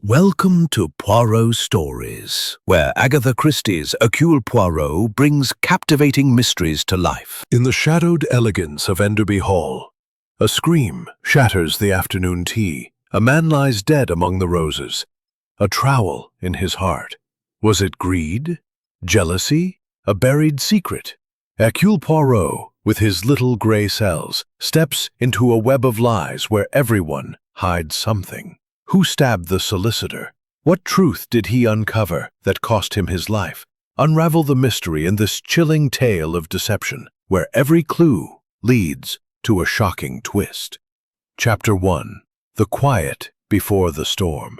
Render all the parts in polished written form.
Welcome to Poirot Stories, where Agatha Christie's Hercule Poirot brings captivating mysteries to life. In the shadowed elegance of Enderby Hall, a scream shatters the afternoon tea. A man lies dead among the roses, a trowel in his heart. Was it greed? Jealousy? A buried secret? Hercule Poirot, with his little gray cells, steps into a web of lies where everyone hides something. Who stabbed the solicitor? What truth did he uncover that cost him his life? Unravel the mystery in this chilling tale of deception, where every clue leads to a shocking twist. Chapter 1. The Quiet Before the Storm.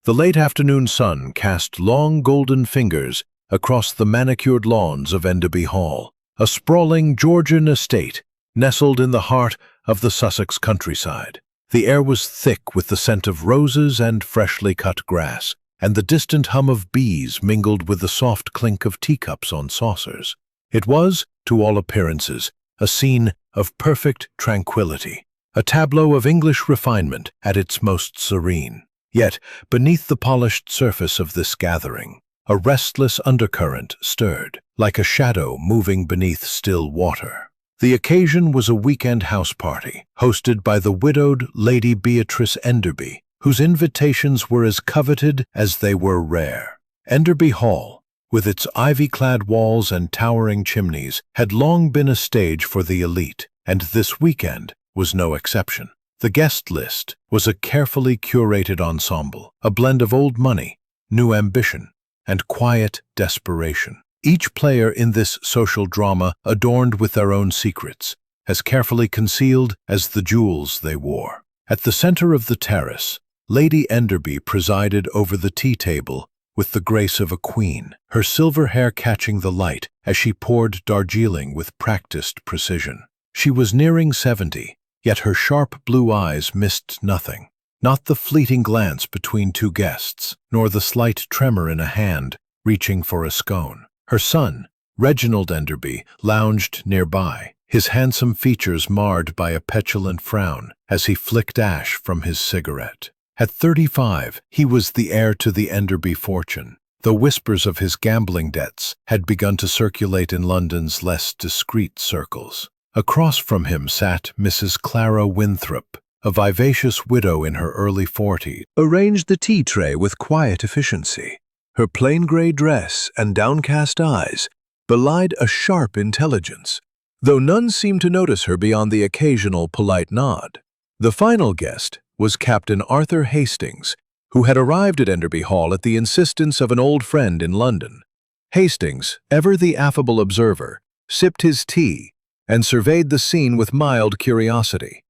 The late afternoon sun cast long golden fingers across the manicured lawns of Enderby Hall, a sprawling Georgian estate nestled in the heart of the Sussex countryside. The air was thick with the scent of roses and freshly cut grass, and the distant hum of bees mingled with the soft clink of teacups on saucers. It was, to all appearances, a scene of perfect tranquility, a tableau of English refinement at its most serene. Yet, beneath the polished surface of this gathering, a restless undercurrent stirred, like a shadow moving beneath still water. The occasion was a weekend house party, hosted by the widowed Lady Beatrice Enderby, whose invitations were as coveted as they were rare. Enderby Hall, with its ivy-clad walls and towering chimneys, had long been a stage for the elite, and this weekend was no exception. The guest list was a carefully curated ensemble, a blend of old money, new ambition, and quiet desperation. Each player in this social drama adorned with their own secrets, as carefully concealed as the jewels they wore. At the center of the terrace, Lady Enderby presided over the tea table with the grace of a queen, her silver hair catching the light as she poured Darjeeling with practiced precision. She was nearing 70, yet her sharp blue eyes missed nothing, not the fleeting glance between two guests, nor the slight tremor in a hand reaching for a scone. Her son, Reginald Enderby, lounged nearby, his handsome features marred by a petulant frown as he flicked ash from his cigarette. At 35, he was the heir to the Enderby fortune, though whispers of his gambling debts had begun to circulate in London's less discreet circles. Across from him sat Mrs. Clara Winthrop, a vivacious widow in her early 40s, arranged the tea tray with quiet efficiency. Her plain gray dress and downcast eyes belied a sharp intelligence, though none seemed to notice her beyond the occasional polite nod. The final guest was Captain Arthur Hastings, who had arrived at Enderby Hall at the insistence of an old friend in London. Hastings, ever the affable observer, sipped his tea and surveyed the scene with mild curiosity.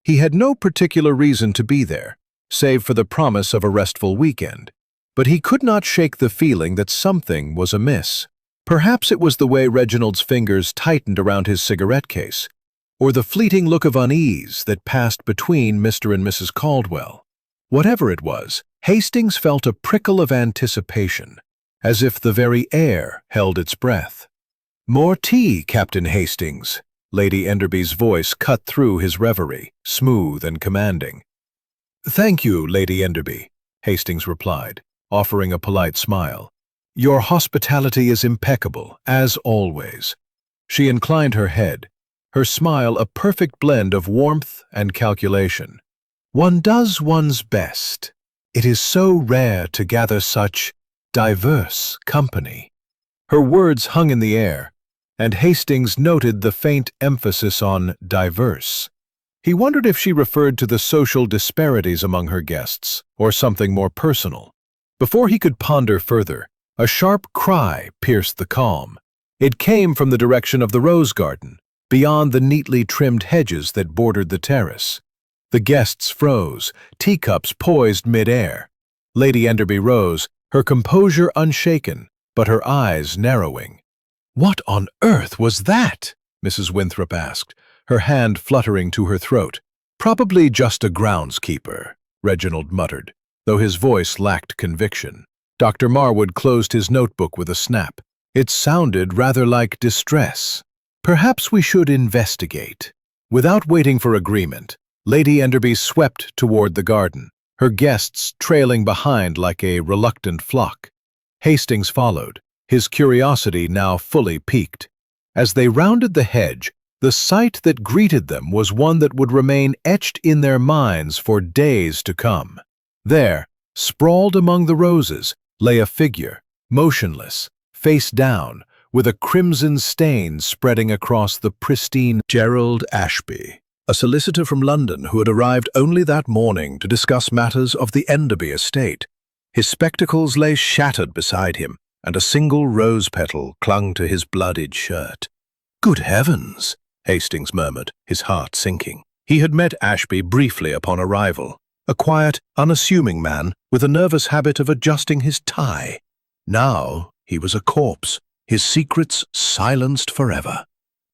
He had no particular reason to be there, save for the promise of a restful weekend. But he could not shake the feeling that something was amiss. Perhaps it was the way Reginald's fingers tightened around his cigarette case, or the fleeting look of unease that passed between Mr. and Mrs. Caldwell. Whatever it was, Hastings felt a prickle of anticipation, as if the very air held its breath. "More tea, Captain Hastings," Lady Enderby's voice cut through his reverie, smooth and commanding. "Thank you, Lady Enderby," Hastings replied, offering a polite smile. "Your hospitality is impeccable, as always." She inclined her head, her smile a perfect blend of warmth and calculation. "One does one's best. It is so rare to gather such diverse company." Her words hung in the air, and Hastings noted the faint emphasis on diverse. He wondered if she referred to the social disparities among her guests, or something more personal. Before he could ponder further, a sharp cry pierced the calm. It came from the direction of the rose garden, beyond the neatly trimmed hedges that bordered the terrace. The guests froze, teacups poised mid-air. Lady Enderby rose, her composure unshaken, but her eyes narrowing. "What on earth was that?" Mrs. Winthrop asked, her hand fluttering to her throat. "Probably just a groundskeeper," Reginald muttered, though his voice lacked conviction. Dr. Marwood closed his notebook with a snap. "It sounded rather like distress. Perhaps we should investigate." Without waiting for agreement, Lady Enderby swept toward the garden, her guests trailing behind like a reluctant flock. Hastings followed, his curiosity now fully piqued. As they rounded the hedge, the sight that greeted them was one that would remain etched in their minds for days to come. There, sprawled among the roses, lay a figure, motionless, face down, with a crimson stain spreading across the pristine Gerald Ashby, a solicitor from London who had arrived only that morning to discuss matters of the Enderby estate. His spectacles lay shattered beside him, and a single rose petal clung to his bloodied shirt. "Good heavens!" Hastings murmured, his heart sinking. He had met Ashby briefly upon arrival, a quiet, unassuming man with a nervous habit of adjusting his tie. Now he was a corpse, his secrets silenced forever.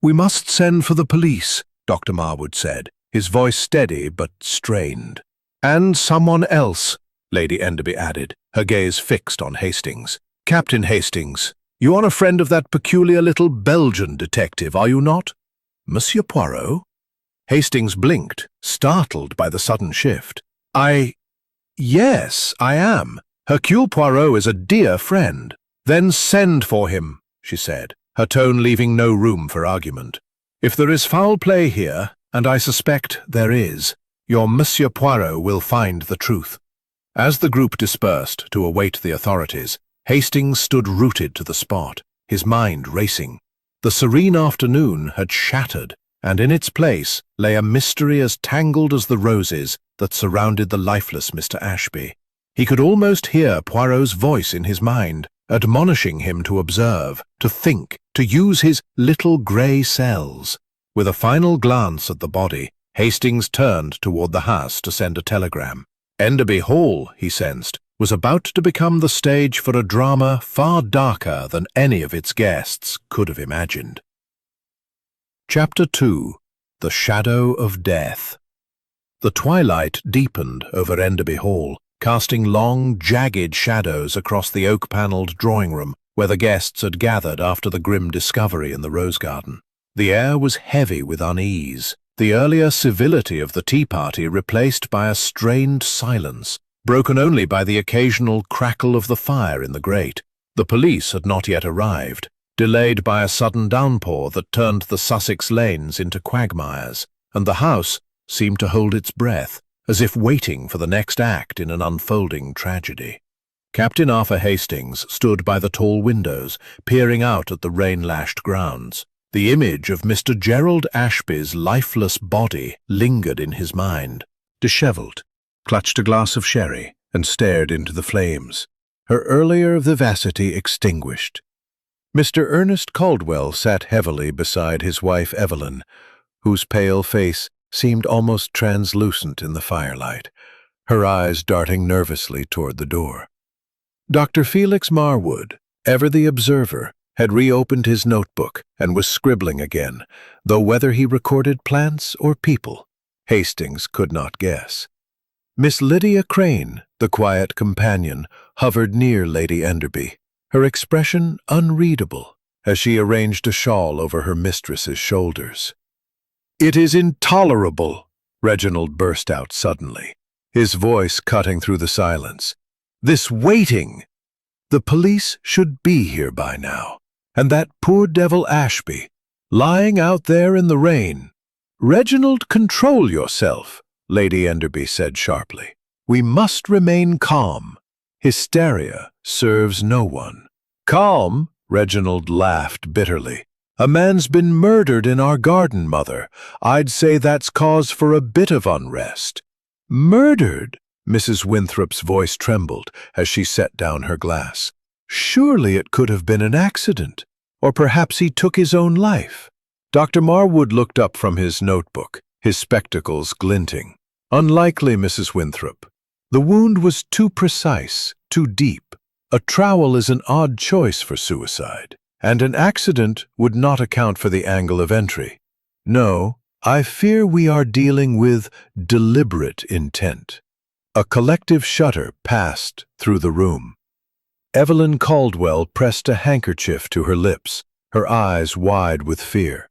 "We must send for the police," Dr. Marwood said, his voice steady but strained. "And someone else," Lady Enderby added, her gaze fixed on Hastings. "Captain Hastings, you are a friend of that peculiar little Belgian detective, are you not?" "Monsieur Poirot?" Hastings blinked, startled by the sudden shift. Yes, I am. Hercule Poirot is a dear friend." "Then send for him," she said, her tone leaving no room for argument. "If there is foul play here, and I suspect there is, your Monsieur Poirot will find the truth." As the group dispersed to await the authorities, Hastings stood rooted to the spot, his mind racing. The serene afternoon had shattered, and in its place lay a mystery as tangled as the roses that surrounded the lifeless Mr. Ashby. He could almost hear Poirot's voice in his mind, admonishing him to observe, to think, to use his little grey cells. With a final glance at the body, Hastings turned toward the house to send a telegram. Enderby Hall, he sensed, was about to become the stage for a drama far darker than any of its guests could have imagined. Chapter 2. The Shadow of Death. The twilight deepened over Enderby Hall, casting long, jagged shadows across the oak-panelled drawing-room where the guests had gathered after the grim discovery in the rose garden. The air was heavy with unease, the earlier civility of the tea-party replaced by a strained silence, broken only by the occasional crackle of the fire in the grate. The police had not yet arrived, delayed by a sudden downpour that turned the Sussex lanes into quagmires, and the house seemed to hold its breath, as if waiting for the next act in an unfolding tragedy. Captain Arthur Hastings stood by the tall windows, peering out at the rain-lashed grounds. The image of Mr. Gerald Ashby's lifeless body lingered in his mind. Dishevelled, clutched a glass of sherry, and stared into the flames, her earlier vivacity extinguished. Mr. Ernest Caldwell sat heavily beside his wife Evelyn, whose pale face seemed almost translucent in the firelight, her eyes darting nervously toward the door. Dr. Felix Marwood, ever the observer, had reopened his notebook and was scribbling again, though whether he recorded plants or people, Hastings could not guess. Miss Lydia Crane, the quiet companion, hovered near Lady Enderby, her expression unreadable as she arranged a shawl over her mistress's shoulders. "It is intolerable," Reginald burst out suddenly, his voice cutting through the silence. "This waiting! The police should be here by now, and that poor devil Ashby, lying out there in the rain." "Reginald, control yourself," Lady Enderby said sharply. "We must remain calm. Hysteria serves no one." "Calm?" Reginald laughed bitterly. "A man's been murdered in our garden, Mother. I'd say that's cause for a bit of unrest." "Murdered?" Mrs. Winthrop's voice trembled as she set down her glass. "Surely it could have been an accident, or perhaps he took his own life." Dr. Marwood looked up from his notebook, his spectacles glinting. "Unlikely, Mrs. Winthrop. The wound was too precise, too deep. A trowel is an odd choice for suicide, and an accident would not account for the angle of entry. No, I fear we are dealing with deliberate intent." A collective shudder passed through the room. Evelyn Caldwell pressed a handkerchief to her lips, her eyes wide with fear.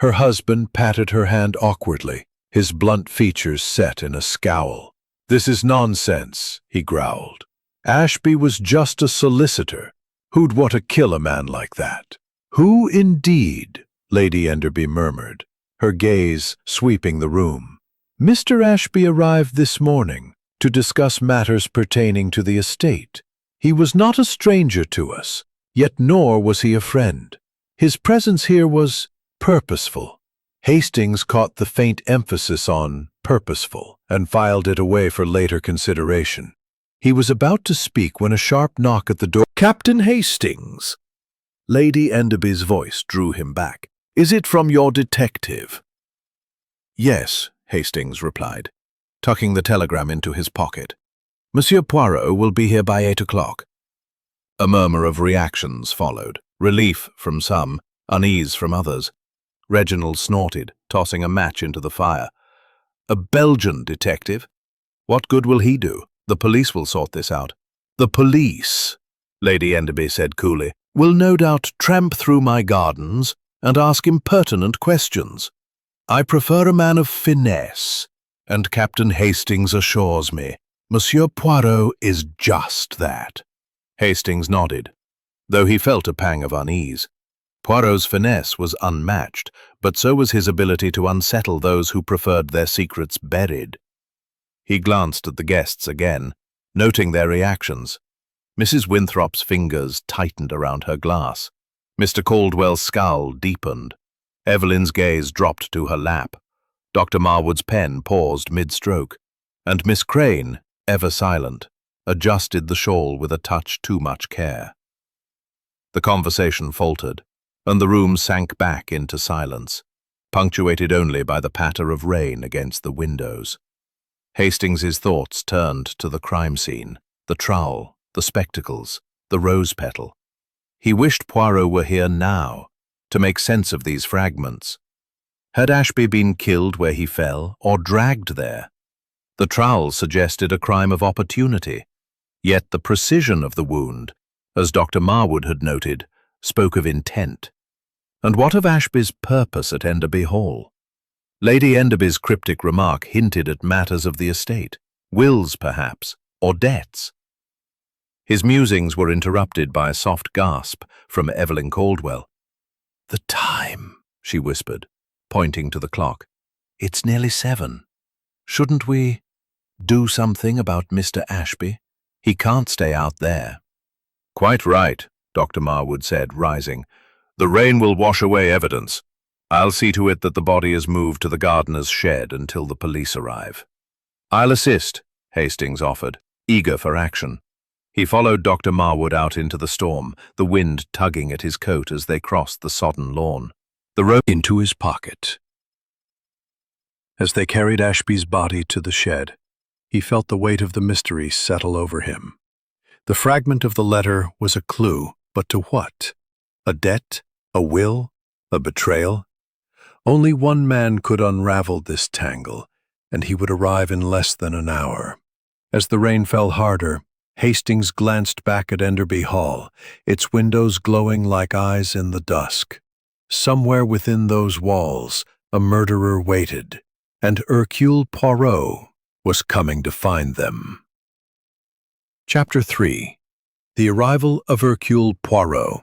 Her husband patted her hand awkwardly, his blunt features set in a scowl. "This is nonsense," he growled. "Ashby was just a solicitor. Who'd want to kill a man like that?" "Who indeed?" Lady Enderby murmured, her gaze sweeping the room. "Mr. Ashby arrived this morning to discuss matters pertaining to the estate. He was not a stranger to us, yet nor was he a friend. His presence here was purposeful." Hastings caught the faint emphasis on purposeful and filed it away for later consideration. He was about to speak when a sharp knock at the door. "Captain Hastings!" Lady Enderby's voice drew him back. "Is it from your detective?" "Yes," Hastings replied, tucking the telegram into his pocket. "Monsieur Poirot will be here by 8 o'clock. A murmur of reactions followed, relief from some, unease from others. Reginald snorted, tossing a match into the fire. "A Belgian detective? What good will he do? The police will sort this out." "The police," Lady Enderby said coolly, "will no doubt tramp through my gardens and ask impertinent questions. I prefer a man of finesse, and Captain Hastings assures me Monsieur Poirot is just that." Hastings nodded, though he felt a pang of unease. Poirot's finesse was unmatched, but so was his ability to unsettle those who preferred their secrets buried. He glanced at the guests again, noting their reactions. Mrs. Winthrop's fingers tightened around her glass. Mr. Caldwell's scowl deepened. Evelyn's gaze dropped to her lap. Dr. Marwood's pen paused mid-stroke, and Miss Crane, ever silent, adjusted the shawl with a touch too much care. The conversation faltered, and the room sank back into silence, punctuated only by the patter of rain against the windows. Hastings's thoughts turned to the crime scene, the trowel, the spectacles, the rose petal. He wished Poirot were here now, to make sense of these fragments. Had Ashby been killed where he fell, or dragged there? The trowel suggested a crime of opportunity, yet the precision of the wound, as Dr. Marwood had noted, spoke of intent. And what of Ashby's purpose at Enderby Hall? Lady Enderby's cryptic remark hinted at matters of the estate, wills perhaps, or debts. His musings were interrupted by a soft gasp from Evelyn Caldwell. "The time," she whispered, pointing to the clock. "It's nearly 7. Shouldn't we do something about Mr. Ashby? He can't stay out there." "Quite right," Dr. Marwood said, rising. "The rain will wash away evidence. I'll see to it that the body is moved to the gardener's shed until the police arrive." "I'll assist," Hastings offered, eager for action. He followed Dr. Marwood out into the storm, the wind tugging at his coat as they crossed the sodden lawn. The rope into his pocket. As they carried Ashby's body to the shed, he felt the weight of the mystery settle over him. The fragment of the letter was a clue, but to what? A debt? A will? A betrayal? Only one man could unravel this tangle, and he would arrive in less than an hour. As the rain fell harder, Hastings glanced back at Enderby Hall, its windows glowing like eyes in the dusk. Somewhere within those walls, a murderer waited, and Hercule Poirot was coming to find them. Chapter 3. The Arrival of Hercule Poirot.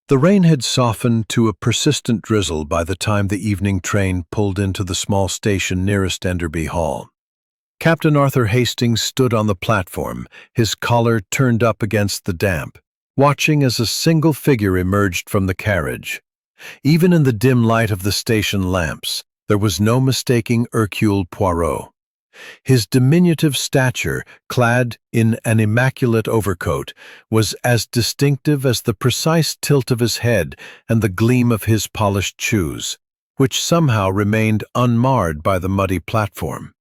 The rain had softened to a persistent drizzle by the time the evening train pulled into the small station nearest Enderby Hall. Captain Arthur Hastings stood on the platform, his collar turned up against the damp, watching as a single figure emerged from the carriage. Even in the dim light of the station lamps, there was no mistaking Hercule Poirot. His diminutive stature, clad in an immaculate overcoat, was as distinctive as the precise tilt of his head and the gleam of his polished shoes, which somehow remained unmarred by the muddy platform.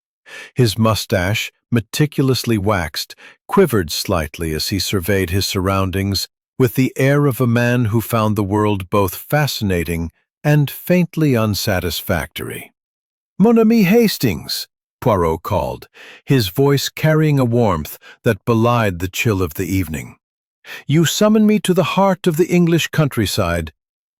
His mustache, meticulously waxed, quivered slightly as he surveyed his surroundings with the air of a man who found the world both fascinating and faintly unsatisfactory. "Mon ami Hastings," Poirot called, his voice carrying a warmth that belied the chill of the evening. "You summon me to the heart of the English countryside,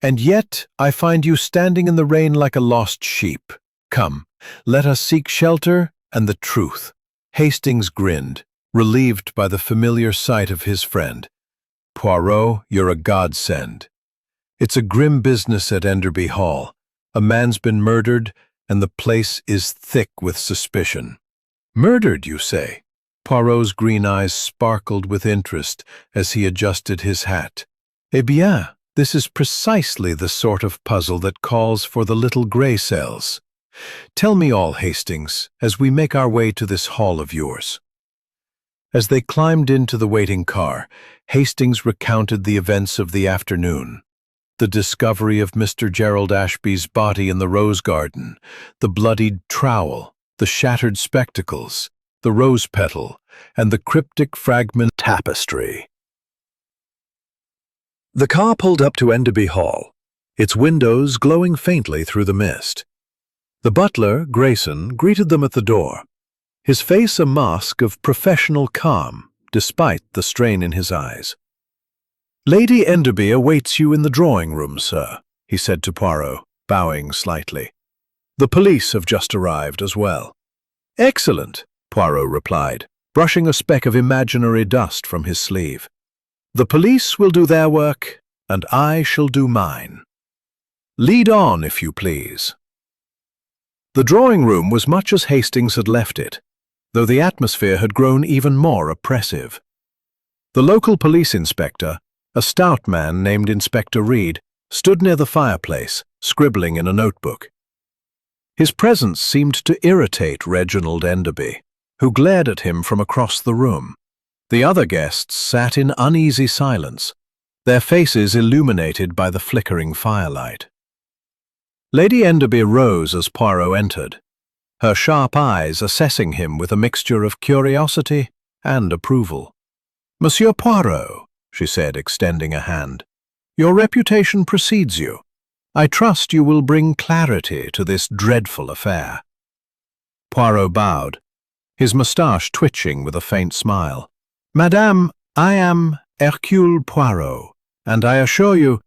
and yet I find you standing in the rain like a lost sheep. Come, let us seek shelter and the truth. Hastings grinned, relieved by the familiar sight of his friend. Poirot, you're a godsend. It's a grim business at Enderby Hall. A man's been murdered, and the place is thick with suspicion. Murdered, you say? Poirot's green eyes sparkled with interest as he adjusted his hat. Eh bien, this is precisely the sort of puzzle that calls for the little grey cells. Tell me all, Hastings, as we make our way to this hall of yours. As they climbed into the waiting car, Hastings recounted the events of the afternoon. The discovery of Mr. Gerald Ashby's body in the rose garden, the bloodied trowel, the shattered spectacles, the rose petal, and the cryptic fragment tapestry. The car pulled up to Enderby Hall, its windows glowing faintly through the mist. The butler, Grayson, greeted them at the door, his face a mask of professional calm, despite the strain in his eyes. "Lady Enderby awaits you in the drawing-room, sir," he said to Poirot, bowing slightly. "The police have just arrived as well." "Excellent," Poirot replied, brushing a speck of imaginary dust from his sleeve. "The police will do their work, and I shall do mine. Lead on, if you please." The drawing-room was much as Hastings had left it, though the atmosphere had grown even more oppressive. The local police inspector, a stout man named Inspector Reed, stood near the fireplace, scribbling in a notebook. His presence seemed to irritate Reginald Enderby, who glared at him from across the room. The other guests sat in uneasy silence, their faces illuminated by the flickering firelight. Lady Enderby rose as Poirot entered, her sharp eyes assessing him with a mixture of curiosity and approval. "Monsieur Poirot," she said, extending a hand, "your reputation precedes you. I trust you will bring clarity to this dreadful affair." Poirot bowed, his moustache twitching with a faint smile. "Madame, I am Hercule Poirot, and I assure you,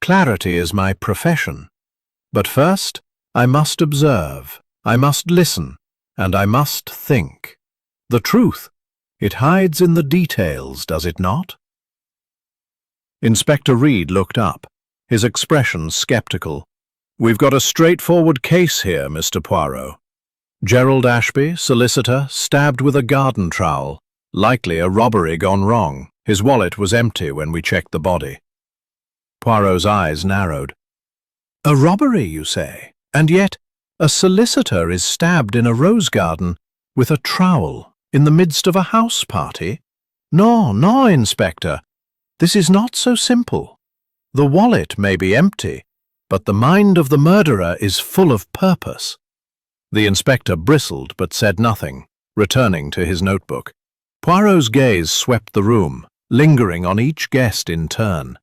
clarity is my profession. But first, I must observe, I must listen, and I must think. The truth, it hides in the details, does it not?" Inspector Reed looked up, his expression skeptical. "We've got a straightforward case here, Mr. Poirot. Gerald Ashby, solicitor, stabbed with a garden trowel. Likely a robbery gone wrong. His wallet was empty when we checked the body." Poirot's eyes narrowed. "A robbery, you say? And yet a solicitor is stabbed in a rose garden with a trowel in the midst of a house party? No, no, Inspector. This is not so simple. The wallet may be empty, but the mind of the murderer is full of purpose." The inspector bristled but said nothing, returning to his notebook. Poirot's gaze swept the room, lingering on each guest in turn.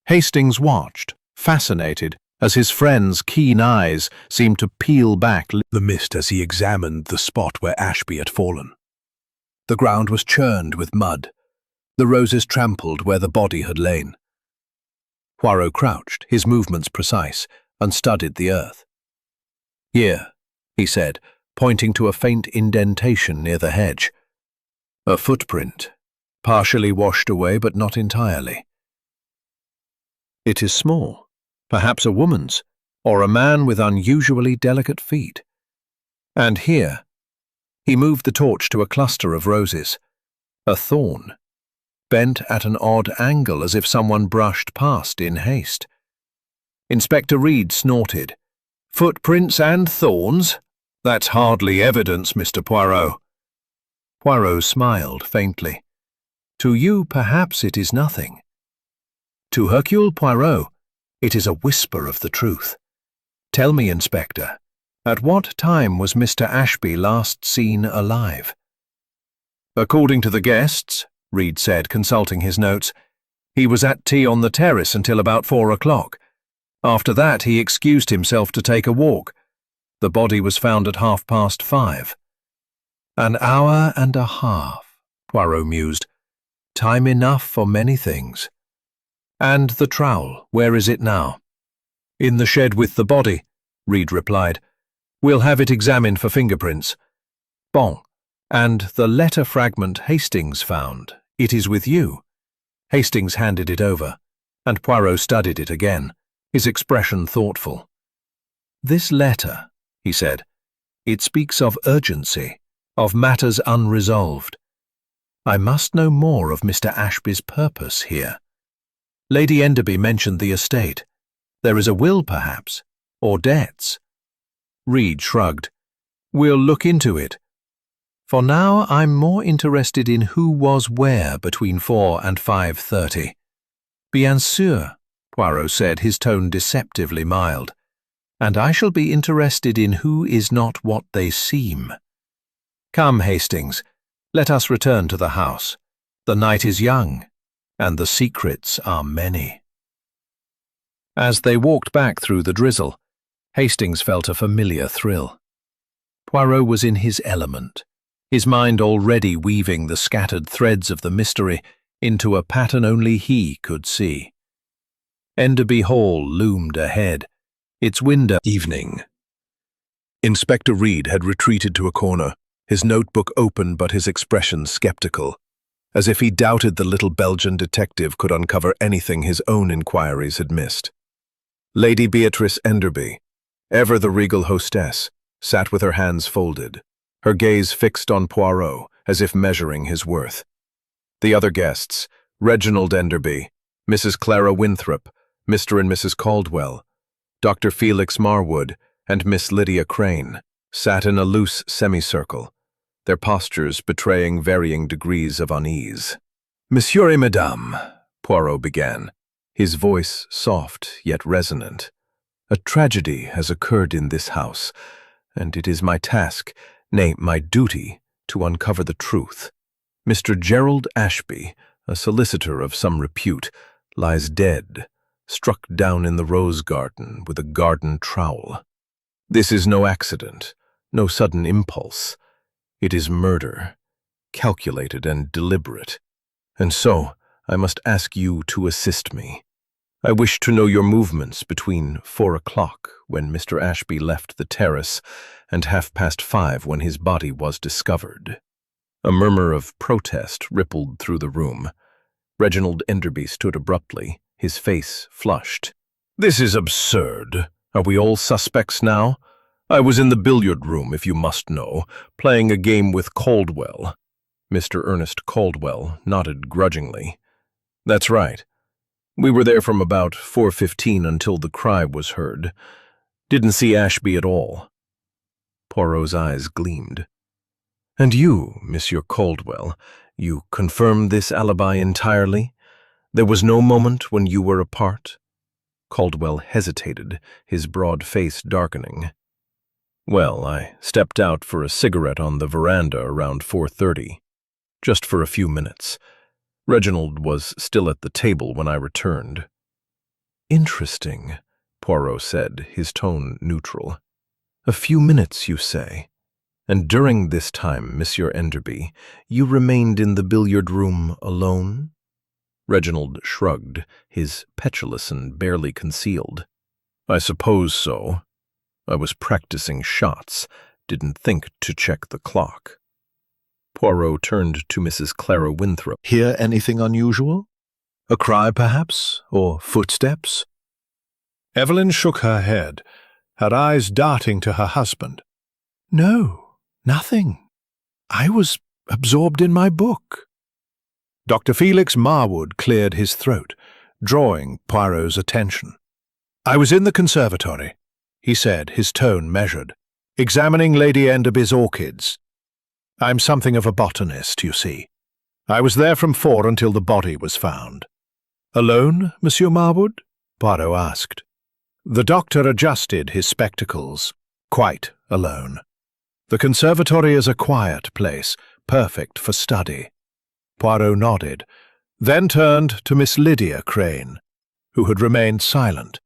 Hastings watched, fascinated, as his friend's keen eyes seemed to peel back the mist as he examined the spot where Ashby had fallen. The ground was churned with mud, the roses trampled where the body had lain. Poirot crouched, his movements precise, and studied the earth. "Here," he said, pointing to a faint indentation near the hedge. "A footprint, partially washed away but not entirely. It is small. Perhaps a woman's, or a man with unusually delicate feet. And here," he moved the torch to a cluster of roses, "a thorn, bent at an odd angle as if someone brushed past in haste." Inspector Reed snorted. "Footprints and thorns? That's hardly evidence, Mr. Poirot." Poirot smiled faintly. "To you, perhaps it is nothing. To Hercule Poirot, it is a whisper of the truth. Tell me, Inspector, at what time was Mr. Ashby last seen alive?" "According to the guests," Reed said, consulting his notes, "he was at tea on the terrace until about 4 o'clock. After that he excused himself to take a walk. The body was found at 5:30. "An hour and a half," Poirot mused. "Time enough for many things. And the trowel, where is it now?" "In the shed with the body," Reed replied. "We'll have it examined for fingerprints. Bon. And the letter fragment Hastings found. It is with you. Hastings handed it over, and Poirot studied it again, his expression thoughtful. This letter, he said, it speaks of urgency, of matters unresolved. I must know more of Mr. Ashby's purpose here. Lady Enderby mentioned the estate. There is a will, perhaps, or debts. Reed shrugged. We'll look into it. For now, I'm more interested in who was where between 4 and 5:30. Bien sûr, Poirot said, his tone deceptively mild. And I shall be interested in who is not what they seem. Come, Hastings, let us return to the house. The night is young, and the secrets are many. As they walked back through the drizzle, Hastings felt a familiar thrill. Poirot was in his element, his mind already weaving the scattered threads of the mystery into a pattern only he could see. Enderby Hall loomed ahead, its window evening. Inspector Reed had retreated to a corner, his notebook open but his expression skeptical, as if he doubted the little Belgian detective could uncover anything his own inquiries had missed. Lady Beatrice Enderby, ever the regal hostess, sat with her hands folded, her gaze fixed on Poirot as if measuring his worth. The other guests, Reginald Enderby, Mrs. Clara Winthrop, Mr. and Mrs. Caldwell, Dr. Felix Marwood, and Miss Lydia Crane, sat in a loose semicircle, their postures betraying varying degrees of unease. Monsieur et Madame, Poirot began, his voice soft yet resonant. A tragedy has occurred in this house, and it is my task, nay, my duty, to uncover the truth. Mr. Gerald Ashby, a solicitor of some repute, lies dead, struck down in the rose garden with a garden trowel. This is no accident, no sudden impulse. It is murder, calculated and deliberate. And so, I must ask you to assist me. I wish to know your movements between 4 o'clock, when Mr. Ashby left the terrace, and 5:30 when his body was discovered. A murmur of protest rippled through the room. Reginald Enderby stood abruptly, his face flushed. This is absurd. Are we all suspects now? I was in the billiard room, if you must know, playing a game with Caldwell. Mr. Ernest Caldwell nodded grudgingly. That's right. We were there from about 4:15 until the cry was heard. Didn't see Ashby at all. Poirot's eyes gleamed. And you, Monsieur Caldwell, you confirm this alibi entirely? There was no moment when you were apart? Caldwell hesitated, his broad face darkening. Well, I stepped out for a cigarette on the veranda around 4:30, just for a few minutes. Reginald was still at the table when I returned. Interesting, Poirot said, his tone neutral. A few minutes, you say? And during this time, Monsieur Enderby, you remained in the billiard room alone? Reginald shrugged, his petulant barely concealed. I suppose so. I was practicing shots, didn't think to check the clock. Poirot turned to Mrs. Clara Winthrop. Hear anything unusual? A cry, perhaps, or footsteps? Evelyn shook her head, her eyes darting to her husband. No, nothing. I was absorbed in my book. Dr. Felix Marwood cleared his throat, drawing Poirot's attention. I was in the conservatory, he said, his tone measured, examining Lady Enderby's orchids. I'm something of a botanist, you see. I was there from 4 until the body was found. Alone, Monsieur Marwood? Poirot asked. The doctor adjusted his spectacles. Quite alone. The conservatory is a quiet place, perfect for study. Poirot nodded, then turned to Miss Lydia Crane, who had remained silent,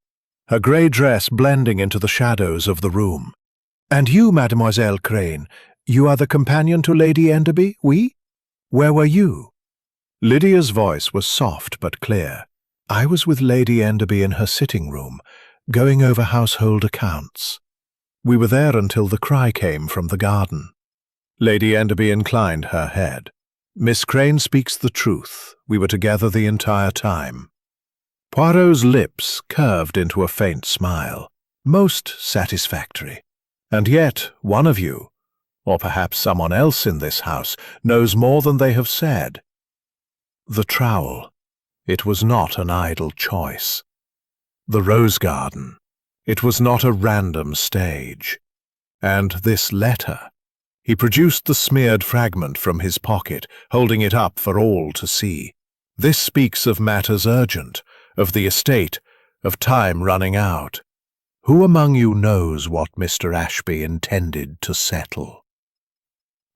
her grey dress blending into the shadows of the room. And you, Mademoiselle Crane, you are the companion to Lady Enderby, oui? Where were you? Lydia's voice was soft but clear. I was with Lady Enderby in her sitting room, going over household accounts. We were there until the cry came from the garden. Lady Enderby inclined her head. "Miss Crane speaks the truth. We were together the entire time." Poirot's lips curved into a faint smile. "Most satisfactory. And yet one of you, or perhaps someone else in this house, knows more than they have said. The trowel. It was not an idle choice. The rose garden. It was not a random stage. And this letter." He produced the smeared fragment from his pocket, holding it up for all to see. "This speaks of matters urgent, of the estate, of time running out. Who among you knows what Mr. Ashby intended to settle?"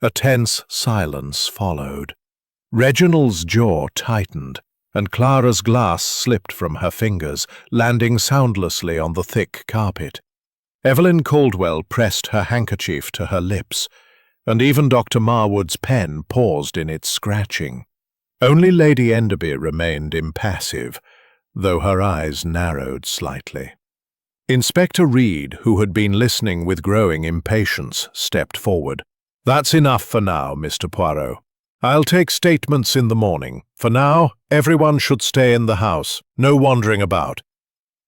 A tense silence followed. Reginald's jaw tightened, and Clara's glass slipped from her fingers, landing soundlessly on the thick carpet. Evelyn Caldwell pressed her handkerchief to her lips, and even Dr. Marwood's pen paused in its scratching. Only Lady Enderby remained impassive, though her eyes narrowed slightly. Inspector Reed, who had been listening with growing impatience, stepped forward. "That's enough for now, Mr. Poirot. I'll take statements in the morning. For now, everyone should stay in the house. No wandering about."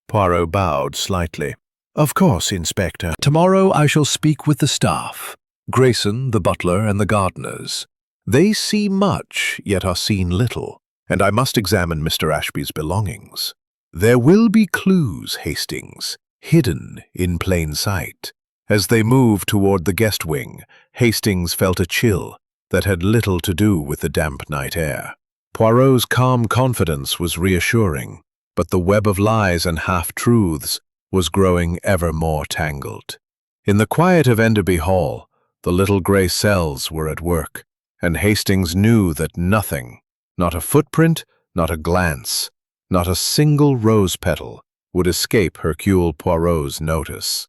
Poirot bowed slightly. "Of course, Inspector. Tomorrow I shall speak with the staff. Grayson, the butler, and the gardeners. They see much, yet are seen little, and I must examine Mr. Ashby's belongings. There will be clues, Hastings, hidden in plain sight." As they moved toward the guest wing, Hastings felt a chill that had little to do with the damp night air. Poirot's calm confidence was reassuring, but the web of lies and half-truths was growing ever more tangled. In the quiet of Enderby Hall, the little grey cells were at work, and Hastings knew that nothing, not a footprint, not a glance, not a single rose petal, would escape Hercule Poirot's notice.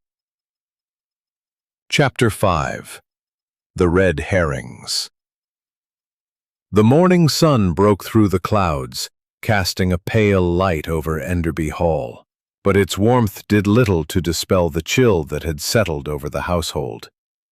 Chapter 5. The Red Herrings. The morning sun broke through the clouds, casting a pale light over Enderby Hall, but its warmth did little to dispel the chill that had settled over the household.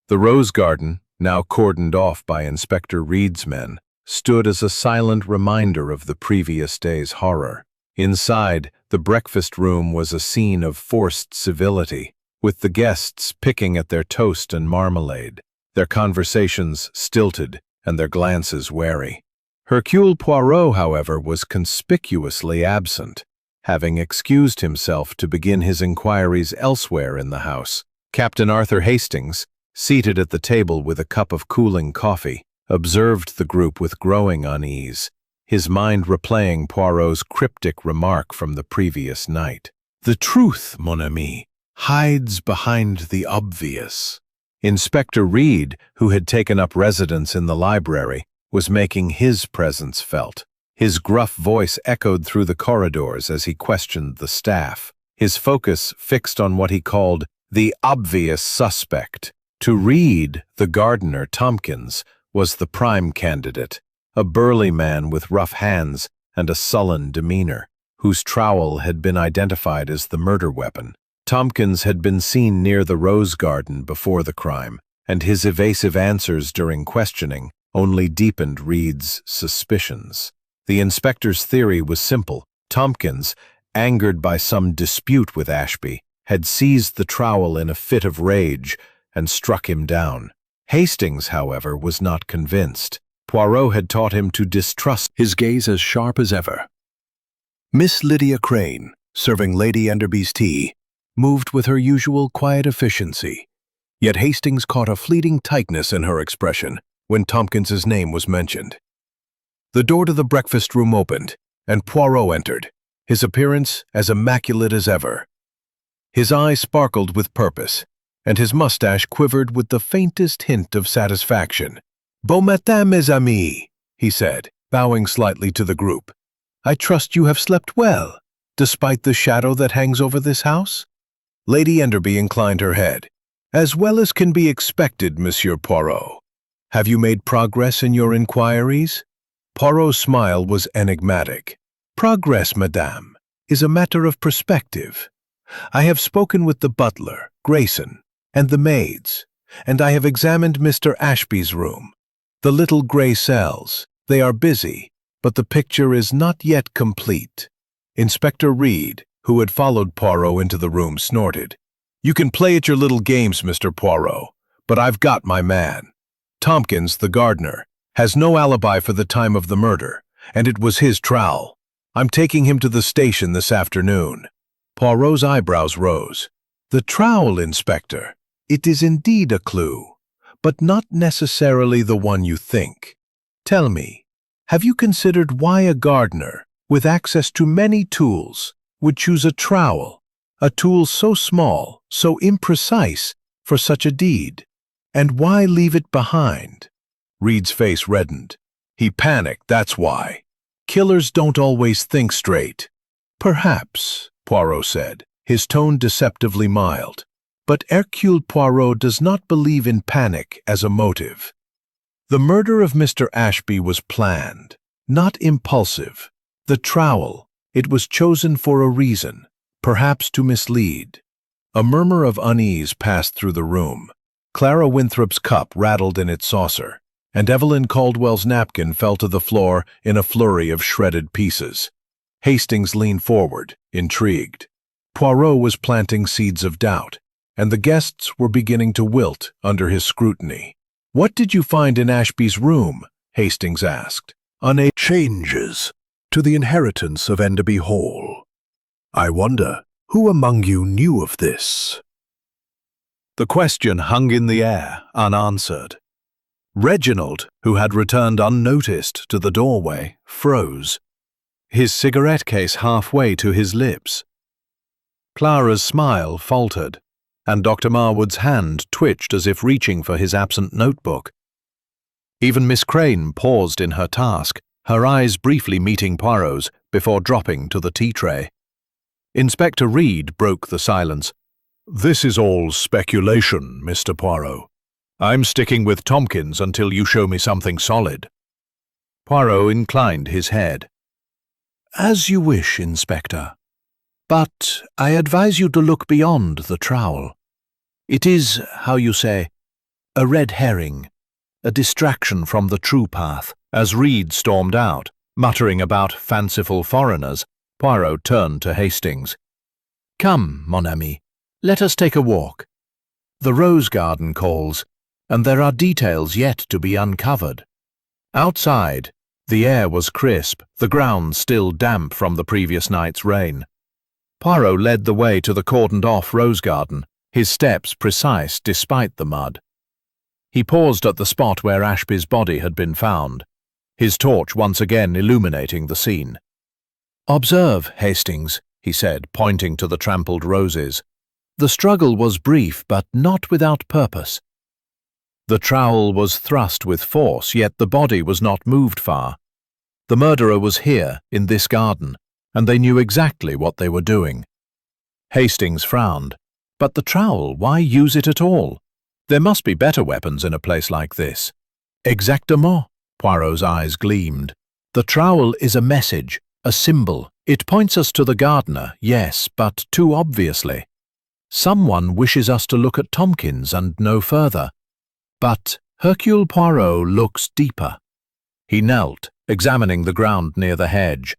The rose garden, now cordoned off by Inspector Reed's men, stood as a silent reminder of the previous day's horror. Inside, the breakfast room was a scene of forced civility, with the guests picking at their toast and marmalade, their conversations stilted and their glances wary. Hercule Poirot, however, was conspicuously absent, having excused himself to begin his inquiries elsewhere in the house. Captain Arthur Hastings, seated at the table with a cup of cooling coffee, observed the group with growing unease, his mind replaying Poirot's cryptic remark from the previous night. "The truth, mon ami, hides behind the obvious." Inspector Reed, who had taken up residence in the library, was making his presence felt. His gruff voice echoed through the corridors as he questioned the staff, his focus fixed on what he called the obvious suspect. To Reed, the gardener, Tompkins, was the prime candidate, a burly man with rough hands and a sullen demeanor, whose trowel had been identified as the murder weapon. Tompkins had been seen near the rose garden before the crime, and his evasive answers during questioning only deepened Reed's suspicions. The inspector's theory was simple. Tompkins, angered by some dispute with Ashby, had seized the trowel in a fit of rage and struck him down. Hastings, however, was not convinced. Poirot had taught him to distrust, his gaze as sharp as ever. Miss Lydia Crane, serving Lady Enderby's tea, moved with her usual quiet efficiency, yet Hastings caught a fleeting tightness in her expression when Tompkins's name was mentioned. The door to the breakfast room opened, and Poirot entered, his appearance as immaculate as ever. His eye sparkled with purpose, and his mustache quivered with the faintest hint of satisfaction. "Bon matin, mes amis," he said, bowing slightly to the group. "I trust you have slept well, despite the shadow that hangs over this house?" Lady Enderby inclined her head. "As well as can be expected, Monsieur Poirot. Have you made progress in your inquiries?" Poirot's smile was enigmatic. "Progress, madame, is a matter of perspective. I have spoken with the butler, Grayson, and the maids. and I have examined Mr. Ashby's room. The little grey cells, they are busy, but the picture is not yet complete." Inspector Reed, who had followed Poirot into the room, snorted. "You can play at your little games, Mr. Poirot, but I've got my man. Tompkins, the gardener, has no alibi for the time of the murder, and it was his trowel. I'm taking him to the station this afternoon." Poirot's eyebrows rose. "The trowel, Inspector. It is indeed a clue, but not necessarily the one you think. Tell me, have you considered why a gardener, with access to many tools, would choose a trowel, a tool so small, so imprecise, for such a deed? And why leave it behind?" Reed's face reddened. "He panicked, that's why. Killers don't always think straight." "Perhaps," Poirot said, his tone deceptively mild. "But Hercule Poirot does not believe in panic as a motive. The murder of Mr. Ashby was planned, not impulsive. The trowel, it was chosen for a reason, perhaps to mislead." A murmur of unease passed through the room. Clara Winthrop's cup rattled in its saucer, and Evelyn Caldwell's napkin fell to the floor in a flurry of shredded pieces. Hastings leaned forward, intrigued. Poirot was planting seeds of doubt, and the guests were beginning to wilt under his scrutiny. "What did you find in Ashby's room?" Hastings asked. "Changes to the inheritance of Enderby Hall. I wonder who among you knew of this?" The question hung in the air, unanswered. Reginald, who had returned unnoticed to the doorway, froze, his cigarette case halfway to his lips. Clara's smile faltered, and Dr. Marwood's hand twitched as if reaching for his absent notebook. Even Miss Crane paused in her task, her eyes briefly meeting Poirot's before dropping to the tea tray. Inspector Reed broke the silence. "This is all speculation, Mr. Poirot. I'm sticking with Tompkins until you show me something solid." Poirot inclined his head. "As you wish, Inspector. But I advise you to look beyond the trowel. It is, how you say, a red herring, a distraction from the true path." As Reed stormed out, muttering about fanciful foreigners, Poirot turned to Hastings. "Come, mon ami, let us take a walk. The rose garden calls, and there are details yet to be uncovered." Outside, the air was crisp, the ground still damp from the previous night's rain. Poirot led the way to the cordoned-off rose garden, his steps precise despite the mud. He paused at the spot where Ashby's body had been found, his torch once again illuminating the scene. "Observe, Hastings," he said, pointing to the trampled roses. "The struggle was brief, but not without purpose. The trowel was thrust with force, yet the body was not moved far. The murderer was here, in this garden, and they knew exactly what they were doing." Hastings frowned. "But the trowel, why use it at all? There must be better weapons in a place like this." "Exactement," Poirot's eyes gleamed. "The trowel is a message, a symbol. It points us to the gardener, yes, but too obviously. Someone wishes us to look at Tompkins and no further. But Hercule Poirot looks deeper." He knelt, examining the ground near the hedge.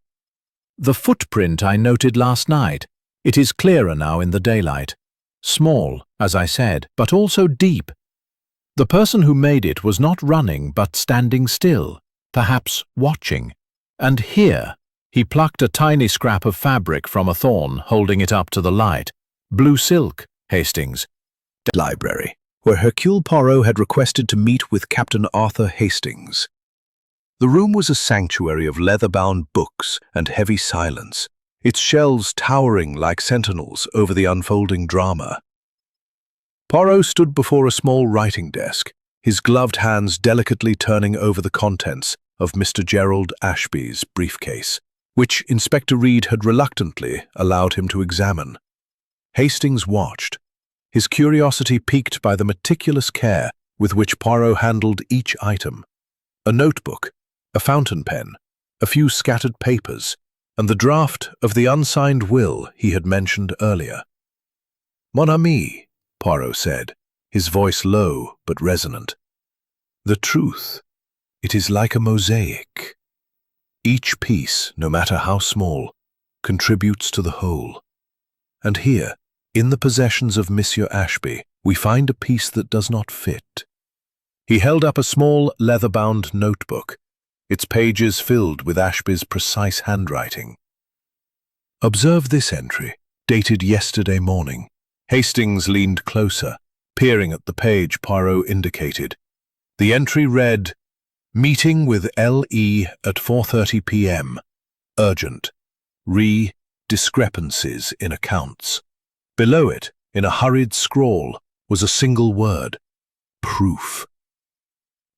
"The footprint I noted last night. It is clearer now in the daylight. Small, as I said, but also deep. The person who made it was not running but standing still, perhaps watching. And here," he plucked a tiny scrap of fabric from a thorn, holding it up to the light. "Blue silk, Hastings." Library, where Hercule Poirot had requested to meet with Captain Arthur Hastings. The room was a sanctuary of leather-bound books and heavy silence, its shelves towering like sentinels over the unfolding drama. Poirot stood before a small writing desk, his gloved hands delicately turning over the contents of Mr. Gerald Ashby's briefcase, which Inspector Reed had reluctantly allowed him to examine. Hastings watched, his curiosity piqued by the meticulous care with which Poirot handled each item. A notebook, a fountain pen, a few scattered papers, and the draft of the unsigned will he had mentioned earlier. "Mon ami," Poirot said, his voice low but resonant. "The truth, it is like a mosaic. Each piece, no matter how small, contributes to the whole. And here, in the possessions of Monsieur Ashby, we find a piece that does not fit." He held up a small leather-bound notebook, its pages filled with Ashby's precise handwriting. "Observe this entry, dated yesterday morning." Hastings leaned closer, peering at the page Poirot indicated. The entry read, "Meeting with L.E. at 4:30 p.m. Urgent. Discrepancies in accounts." Below it, in a hurried scrawl, was a single word: proof.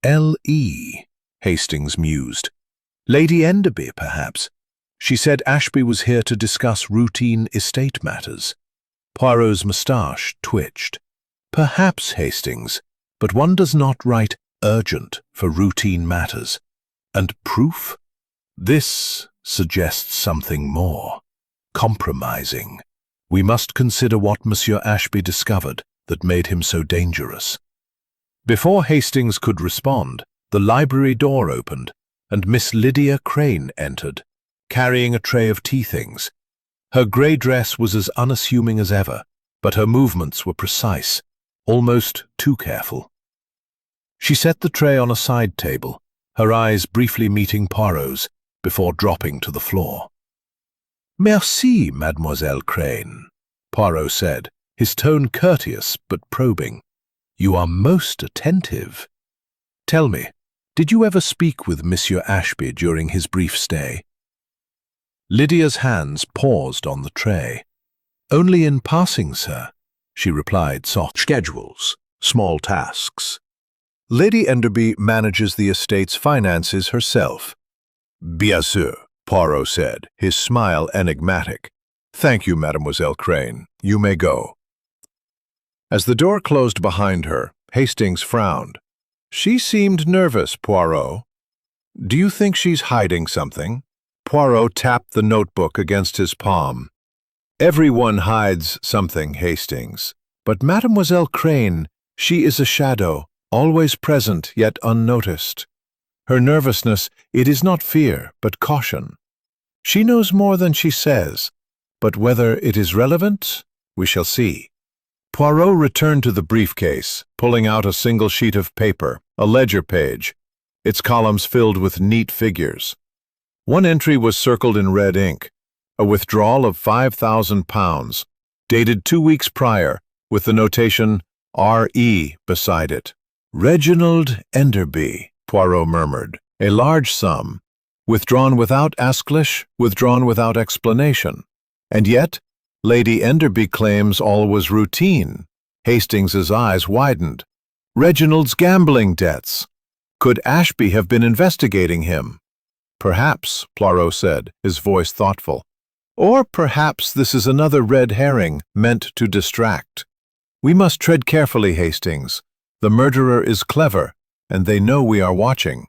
"L.E., Hastings mused. Lady Enderby, perhaps. She said Ashby was here to discuss routine estate matters. Poirot's moustache twitched. "Perhaps, Hastings, but one does not write urgent for routine matters. And proof? This suggests something more. Compromising. We must consider what Monsieur Ashby discovered that made him so dangerous." Before Hastings could respond, the library door opened, and Miss Lydia Crane entered, carrying a tray of tea things. Her grey dress was as unassuming as ever, but her movements were precise, almost too careful. She set the tray on a side table, her eyes briefly meeting Poirot's, before dropping to the floor. "Merci, Mademoiselle Crane," Poirot said, his tone courteous but probing. "You are most attentive. Tell me, did you ever speak with Monsieur Ashby during his brief stay?" Lydia's hands paused on the tray. "Only in passing, sir," she replied soft. "Schedules, small tasks. Lady Enderby manages the estate's finances herself." "Bien sûr," Poirot said, his smile enigmatic. "Thank you, Mademoiselle Crane. You may go." As the door closed behind her, Hastings frowned. "She seemed nervous, Poirot. Do you think she's hiding something?" Poirot tapped the notebook against his palm. "Everyone hides something, Hastings. But Mademoiselle Crane, she is a shadow, always present yet unnoticed. Her nervousness, it is not fear, but caution. She knows more than she says, but whether it is relevant, we shall see." Poirot returned to the briefcase, pulling out a single sheet of paper, a ledger page, its columns filled with neat figures. One entry was circled in red ink, a withdrawal of £5,000, dated 2 weeks prior, with the notation R.E. beside it. "Reginald Enderby," Poirot murmured, "a large sum, withdrawn without Asclish, withdrawn without explanation. And yet, Lady Enderby claims all was routine." Hastings's eyes widened. "Reginald's gambling debts. Could Ashby have been investigating him?" "Perhaps," Poirot said, his voice thoughtful. "Or perhaps this is another red herring meant to distract. We must tread carefully, Hastings. The murderer is clever, and they know we are watching."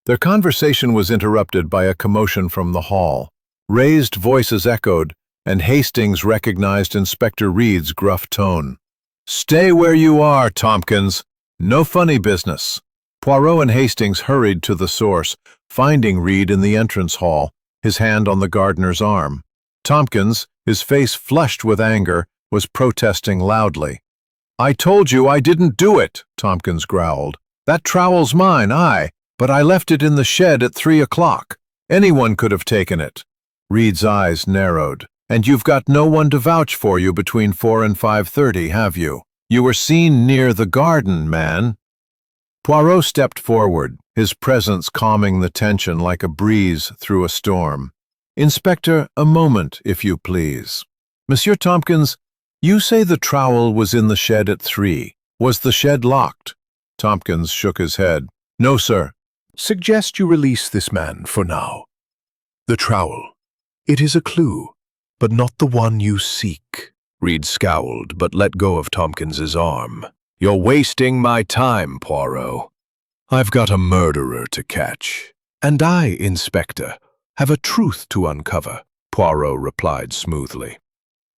Their conversation was interrupted by a commotion from the hall. Raised voices echoed, and Hastings recognized Inspector Reed's gruff tone. "Stay where you are, Tompkins. No funny business." Poirot and Hastings hurried to the source, finding Reed in the entrance hall, his hand on the gardener's arm. Tompkins, his face flushed with anger, was protesting loudly. "I told you I didn't do it," Tompkins growled. "That trowel's mine, but I left it in the shed at 3 o'clock. Anyone could have taken it." Reed's eyes narrowed. "And you've got no one to vouch for you between 4 and 5:30, have you? You were seen near the garden, man." Poirot stepped forward, his presence calming the tension like a breeze through a storm. "Inspector, a moment, if you please. Monsieur Tompkins, you say the trowel was in the shed at 3. Was the shed locked?" Tompkins shook his head. "No, sir." "Suggest you release this man for now." "The trowel. It is a clue, but not the one you seek." Reed scowled, but let go of Tompkins's arm. "You're wasting my time, Poirot. I've got a murderer to catch." "And I, Inspector, have a truth to uncover," Poirot replied smoothly.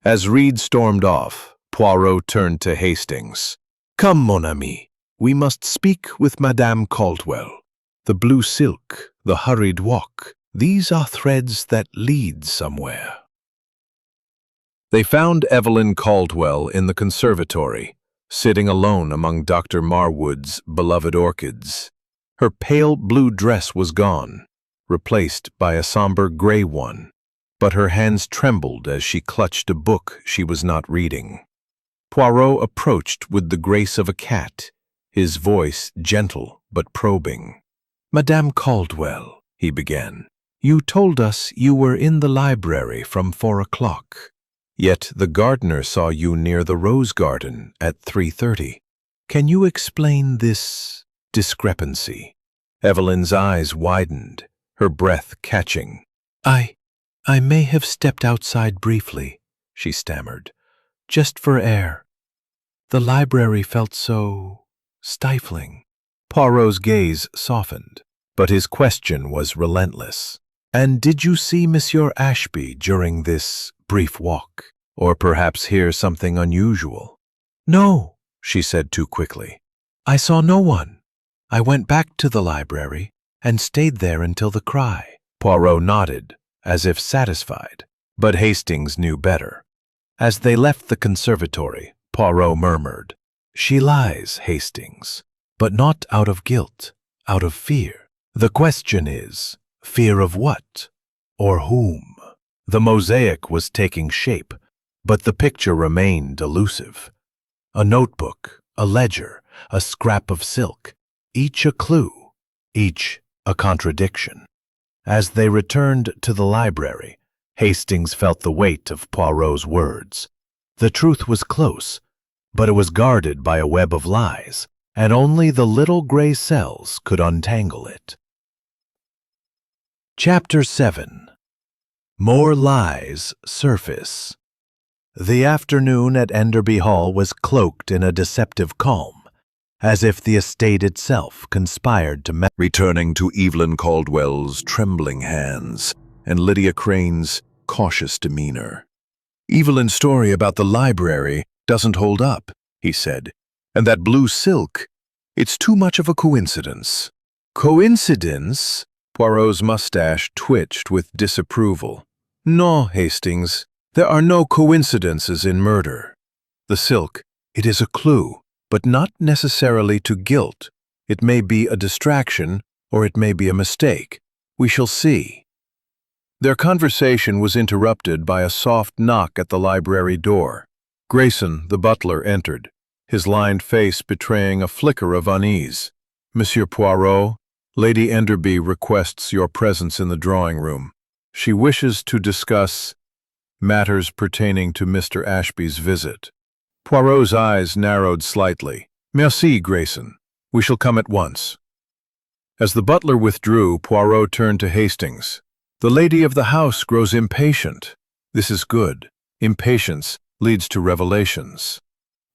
As Reed stormed off, Poirot turned to Hastings. "Come, mon ami. We must speak with Madame Caldwell. The blue silk, the hurried walk, these are threads that lead somewhere." They found Evelyn Caldwell in the conservatory, sitting alone among Dr. Marwood's beloved orchids. Her pale blue dress was gone, replaced by a somber gray one, but her hands trembled as she clutched a book she was not reading. Poirot approached with the grace of a cat, his voice gentle but probing. "Madame Caldwell," he began, "you told us you were in the library from 4 o'clock. Yet the gardener saw you near the rose garden at 3:30. Can you explain this discrepancy?" Evelyn's eyes widened, her breath catching. I may have stepped outside briefly," she stammered, "just for air. The library felt so stifling." Poirot's gaze softened, but his question was relentless. "And did you see Monsieur Ashby during this brief walk, or perhaps hear something unusual?" "No," she said too quickly. "I saw no one. I went back to the library and stayed there until the cry." Poirot nodded, as if satisfied, but Hastings knew better. As they left the conservatory, Poirot murmured, "She lies, Hastings, but not out of guilt, out of fear. The question is, fear of what? Or whom?" The mosaic was taking shape, but the picture remained elusive. A notebook, a ledger, a scrap of silk, each a clue, each a contradiction. As they returned to the library, Hastings felt the weight of Poirot's words. The truth was close, but it was guarded by a web of lies, and only the little gray cells could untangle it. Chapter 7. More Lies Surface. The afternoon at Enderby Hall was cloaked in a deceptive calm, as if the estate itself conspired to returning to Evelyn Caldwell's trembling hands and Lydia Crane's cautious demeanor. "Evelyn's story about the library doesn't hold up," he said. "And that blue silk, it's too much of a coincidence." "Coincidence?" Poirot's mustache twitched with disapproval. "No, Hastings, there are no coincidences in murder. The silk, it is a clue, but not necessarily to guilt. It may be a distraction, or it may be a mistake. We shall see." Their conversation was interrupted by a soft knock at the library door. Grayson, the butler, entered, his lined face betraying a flicker of unease. "Monsieur Poirot, Lady Enderby requests your presence in the drawing room. She wishes to discuss matters pertaining to Mr. Ashby's visit." Poirot's eyes narrowed slightly. "Merci, Grayson. We shall come at once." As the butler withdrew, Poirot turned to Hastings. "The lady of the house grows impatient. This is good. Impatience leads to revelations."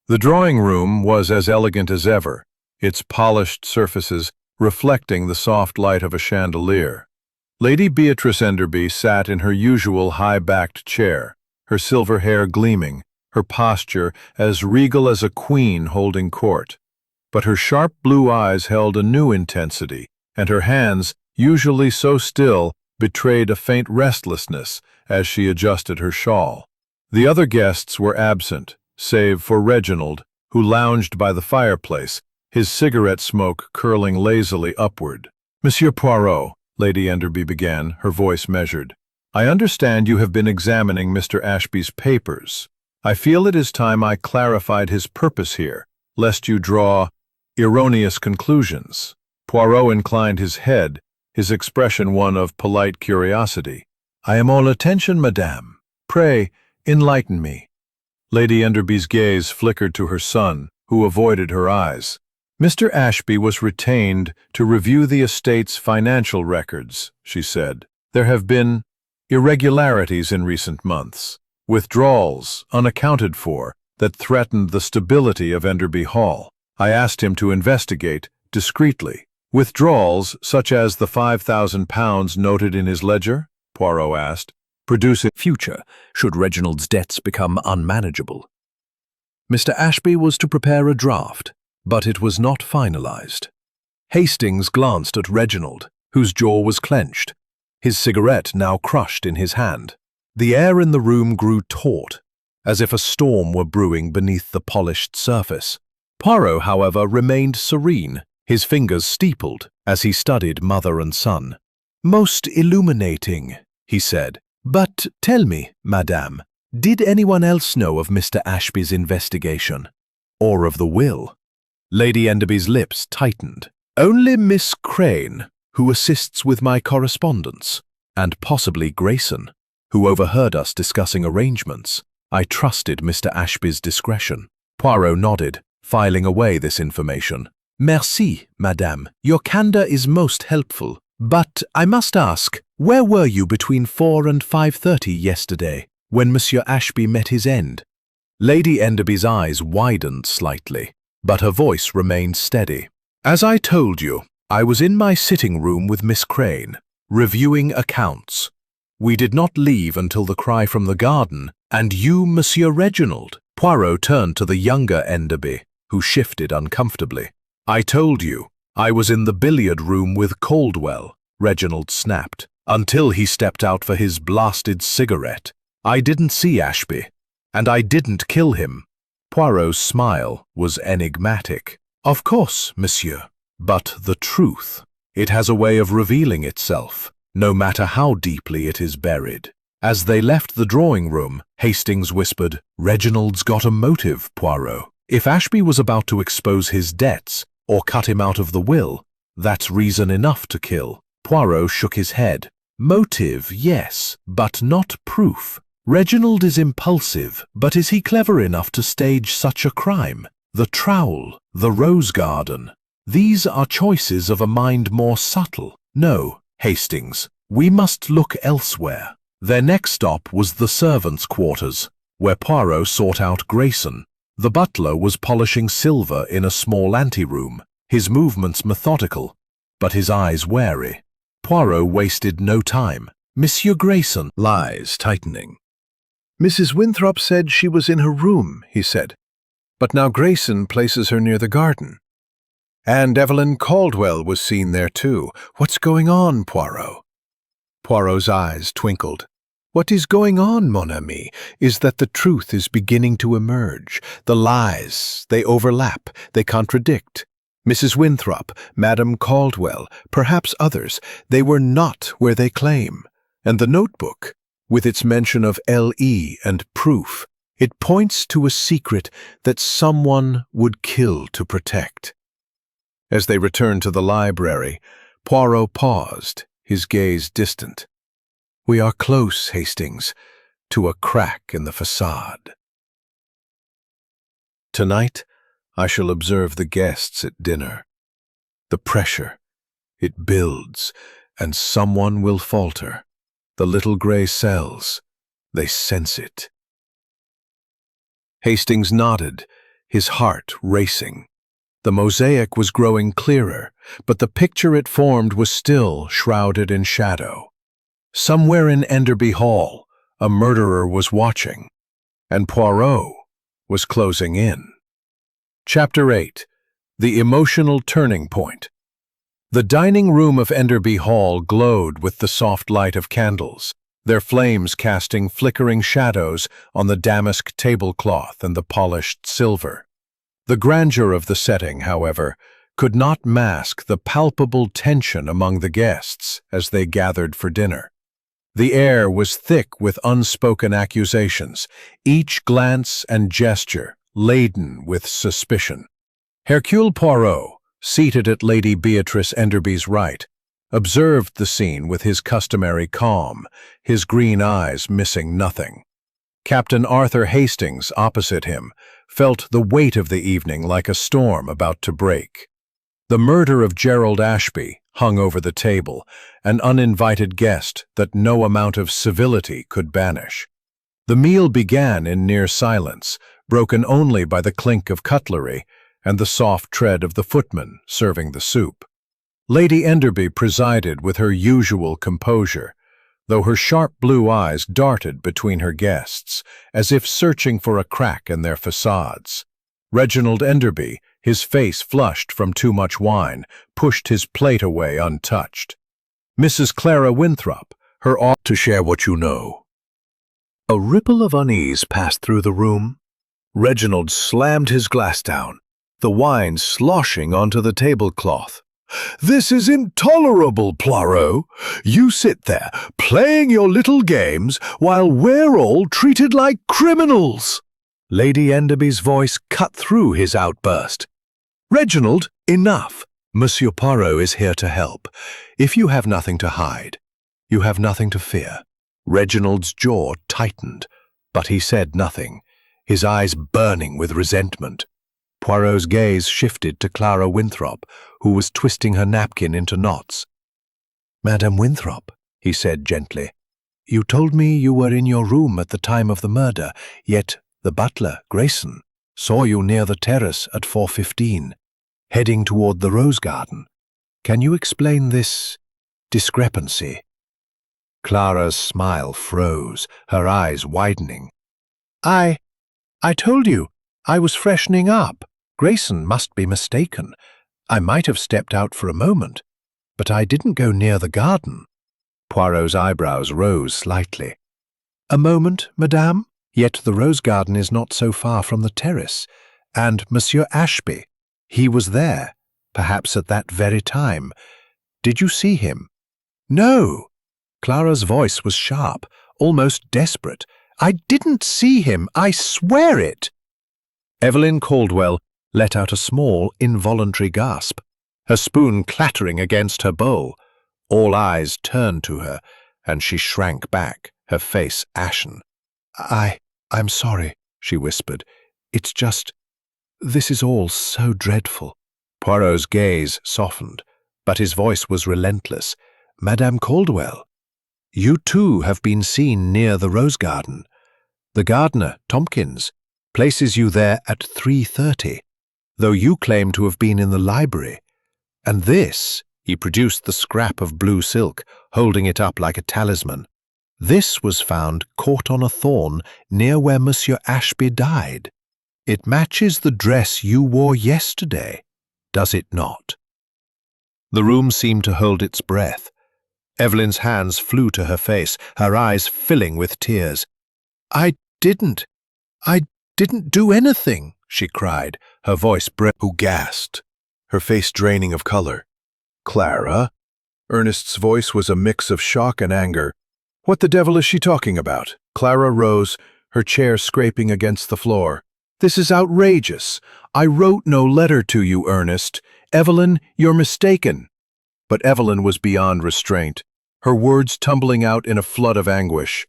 The drawing room was as elegant as ever, its polished surfaces reflecting the soft light of a chandelier. Lady Beatrice Enderby sat in her usual high-backed chair, her silver hair gleaming, her posture as regal as a queen holding court. But her sharp blue eyes held a new intensity, and her hands, usually so still, betrayed a faint restlessness as she adjusted her shawl. The other guests were absent, save for Reginald, who lounged by the fireplace, his cigarette smoke curling lazily upward. "Monsieur Poirot," Lady Enderby began, her voice measured, "I understand you have been examining Mr. Ashby's papers. I feel it is time I clarified his purpose here, lest you draw erroneous conclusions." Poirot inclined his head, his expression one of polite curiosity. "I am all attention, madame. Pray, enlighten me." Lady Enderby's gaze flickered to her son, who avoided her eyes. "Mr. Ashby was retained to review the estate's financial records," she said. "There have been irregularities in recent months, withdrawals unaccounted for that threatened the stability of Enderby Hall. I asked him to investigate discreetly." "Withdrawals such as the £5,000 noted in his ledger?" Poirot asked. "Produce in future should Reginald's debts become unmanageable." Mr. Ashby was to prepare a draft, but it was not finalized. Hastings glanced at Reginald, whose jaw was clenched, his cigarette now crushed in his hand. The air in the room grew taut, as if a storm were brewing beneath the polished surface. Poirot, however, remained serene, his fingers steepled as he studied mother and son. "Most illuminating," he said. "But tell me, madame, did anyone else know of Mr. Ashby's investigation? Or of the will?" Lady Enderby's lips tightened. "Only Miss Crane, who assists with my correspondence, and possibly Grayson, who overheard us discussing arrangements. I trusted Mr. Ashby's discretion." Poirot nodded, filing away this information. "Merci, madame. Your candor is most helpful. But I must ask, where were you between 4 and 5:30 yesterday, when Monsieur Ashby met his end?" Lady Enderby's eyes widened slightly, but her voice remained steady. "As I told you, I was in my sitting room with Miss Crane, reviewing accounts. We did not leave until the cry from the garden, and you, Monsieur Reginald." Poirot turned to the younger Enderby, who shifted uncomfortably. "I told you, I was in the billiard room with Caldwell," Reginald snapped, "until he stepped out for his blasted cigarette. I didn't see Ashby, and I didn't kill him." Poirot's smile was enigmatic. "Of course, monsieur. But the truth, it has a way of revealing itself, no matter how deeply it is buried." As they left the drawing room, Hastings whispered, "Reginald's got a motive, Poirot. If Ashby was about to expose his debts, or cut him out of the will, that's reason enough to kill." Poirot shook his head. "Motive, yes, but not proof. Reginald is impulsive, but is he clever enough to stage such a crime? The trowel, the rose garden. These are choices of a mind more subtle. No, Hastings, we must look elsewhere." Their next stop was the servants' quarters, where Poirot sought out Grayson. The butler was polishing silver in a small anteroom, his movements methodical, but his eyes wary. Poirot wasted no time. "Monsieur Grayson," lies tightening. "Mrs. Winthrop said she was in her room," he said. "But now Grayson places her near the garden. And Evelyn Caldwell was seen there too. What's going on, Poirot?" Poirot's eyes twinkled. "What is going on, mon ami, is that the truth is beginning to emerge. The lies, they overlap, they contradict. Mrs. Winthrop, Madame Caldwell, perhaps others, they were not where they claim. And the notebook, with its mention of L.E. and proof, it points to a secret that someone would kill to protect." As they returned to the library, Poirot paused, his gaze distant. "We are close, Hastings, to a crack in the facade. Tonight, I shall observe the guests at dinner. The pressure, it builds, and someone will falter. The little gray cells, they sense it." Hastings nodded, his heart racing. The mosaic was growing clearer, but the picture it formed was still shrouded in shadow. Somewhere in Enderby Hall, a murderer was watching, and Poirot was closing in. Chapter 8. The Emotional Turning Point. The dining room of Enderby Hall glowed with the soft light of candles, their flames casting flickering shadows on the damask tablecloth and the polished silver. The grandeur of the setting, however, could not mask the palpable tension among the guests as they gathered for dinner. The air was thick with unspoken accusations, each glance and gesture laden with suspicion. Hercule Poirot, seated at Lady Beatrice Enderby's right, observed the scene with his customary calm, his green eyes missing nothing. Captain Arthur Hastings, opposite him, felt the weight of the evening like a storm about to break. The murder of Gerald Ashby hung over the table, an uninvited guest that no amount of civility could banish. The meal began in near silence, broken only by the clink of cutlery and the soft tread of the footman serving the soup. Lady Enderby presided with her usual composure, though her sharp blue eyes darted between her guests, as if searching for a crack in their facades. Reginald Enderby, his face flushed from too much wine, pushed his plate away untouched. Mrs. Clara Winthrop, her ought to share what you know. A ripple of unease passed through the room. Reginald slammed his glass down, the wine sloshing onto the tablecloth. "This is intolerable, Poirot. You sit there, playing your little games, while we're all treated like criminals." Lady Enderby's voice cut through his outburst. "Reginald, enough. Monsieur Poirot is here to help. If you have nothing to hide, you have nothing to fear." Reginald's jaw tightened, but he said nothing, his eyes burning with resentment. Poirot's gaze shifted to Clara Winthrop, who was twisting her napkin into knots. "Madame Winthrop," he said gently, "you told me you were in your room at the time of the murder, yet the butler, Grayson, saw you near the terrace at 4:15, heading toward the rose garden. Can you explain this discrepancy?" Clara's smile froze, her eyes widening. I told you, I was freshening up. Grayson must be mistaken. I might have stepped out for a moment, but I didn't go near the garden." Poirot's eyebrows rose slightly. "A moment, madame? Yet the rose garden is not so far from the terrace, and Monsieur Ashby, he was there, perhaps at that very time. Did you see him?" "No." Clara's voice was sharp, almost desperate. "I didn't see him, I swear it." Evelyn Caldwell let out a small, involuntary gasp, her spoon clattering against her bowl. All eyes turned to her, and she shrank back, her face ashen. I'm sorry," she whispered. "It's just, this is all so dreadful." Poirot's gaze softened, but his voice was relentless. "Madame Caldwell, you too have been seen near the rose garden. The gardener, Tompkins, places you there at 3:30, though you claim to have been in the library. And this," he produced the scrap of blue silk, holding it up like a talisman, "this was found caught on a thorn near where Monsieur Ashby died. It matches the dress you wore yesterday, does it not?" The room seemed to hold its breath. Evelyn's hands flew to her face, her eyes filling with tears. I didn't do anything," she cried, her voice who gasped, her face draining of color. "Clara?" Ernest's voice was a mix of shock and anger. "What the devil is she talking about?" Clara rose, her chair scraping against the floor. "This is outrageous. I wrote no letter to you, Ernest. Evelyn, you're mistaken." But Evelyn was beyond restraint, her words tumbling out in a flood of anguish.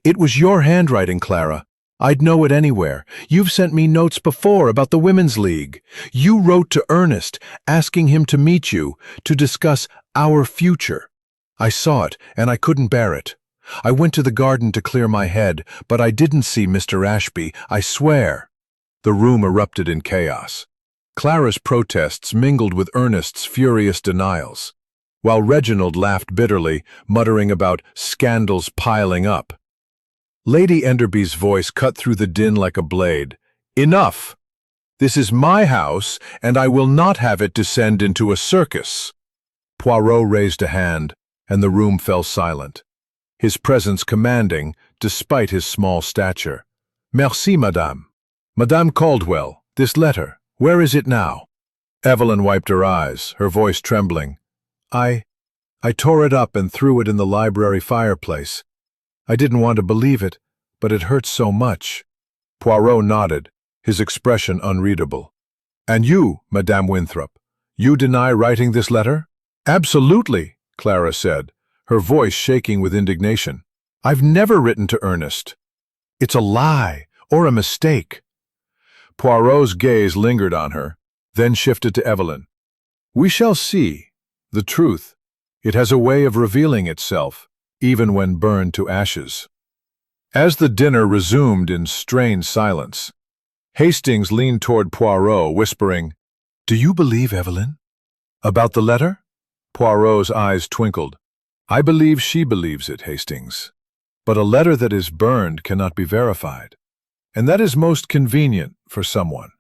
"It was your handwriting, Clara. I'd know it anywhere. You've sent me notes before about the Women's League. You wrote to Ernest, asking him to meet you, to discuss our future. I saw it, and I couldn't bear it. I went to the garden to clear my head, but I didn't see Mr. Ashby, I swear." The room erupted in chaos. Clara's protests mingled with Ernest's furious denials, while Reginald laughed bitterly, muttering about scandals piling up. Lady Enderby's voice cut through the din like a blade. "Enough! This is my house, and I will not have it descend into a circus." Poirot raised a hand, and the room fell silent, his presence commanding despite his small stature. "Merci, madame. Madame Caldwell, this letter, where is it now?" Evelyn wiped her eyes, her voice trembling. I tore it up and threw it in the library fireplace. I didn't want to believe it, but it hurts so much." Poirot nodded, his expression unreadable. "And you, Madame Winthrop, you deny writing this letter?" "Absolutely," Clara said, her voice shaking with indignation. "I've never written to Ernest. It's a lie, or a mistake." Poirot's gaze lingered on her, then shifted to Evelyn. "We shall see. The truth, it has a way of revealing itself, even when burned to ashes." As the dinner resumed in strained silence, Hastings leaned toward Poirot, whispering, "Do you believe Evelyn?" "About the letter?" Poirot's eyes twinkled. I believe she believes it, Hastings. But a letter that is burned cannot be verified. And that is most convenient for someone.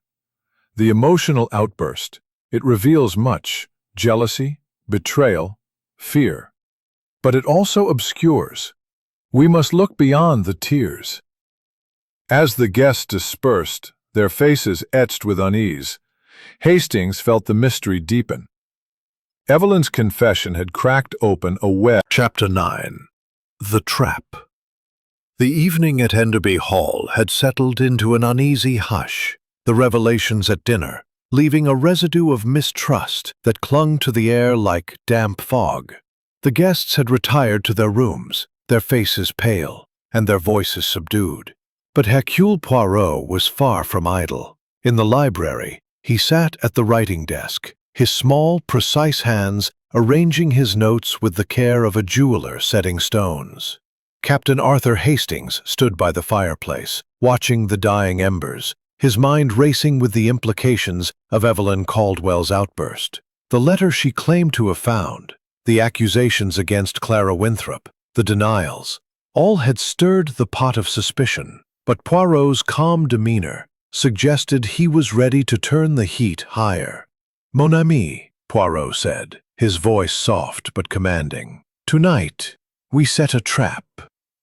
The emotional outburst, it reveals much: jealousy, betrayal, fear. But it also obscures. We must look beyond the tears. As the guests dispersed, their faces etched with unease, Hastings felt the mystery deepen. Evelyn's confession had cracked open a web. Chapter 9. The Trap. The evening at Enderby Hall had settled into an uneasy hush, the revelations at dinner leaving a residue of mistrust that clung to the air like damp fog. The guests had retired to their rooms, their faces pale and their voices subdued. But Hercule Poirot was far from idle. In the library, he sat at the writing desk, his small, precise hands arranging his notes with the care of a jeweler setting stones. Captain Arthur Hastings stood by the fireplace, watching the dying embers, his mind racing with the implications of Evelyn Caldwell's outburst. The letter she claimed to have found, the accusations against Clara Winthrop, the denials, all had stirred the pot of suspicion. But Poirot's calm demeanor suggested he was ready to turn the heat higher. "Mon ami," Poirot said, his voice soft but commanding, "tonight we set a trap.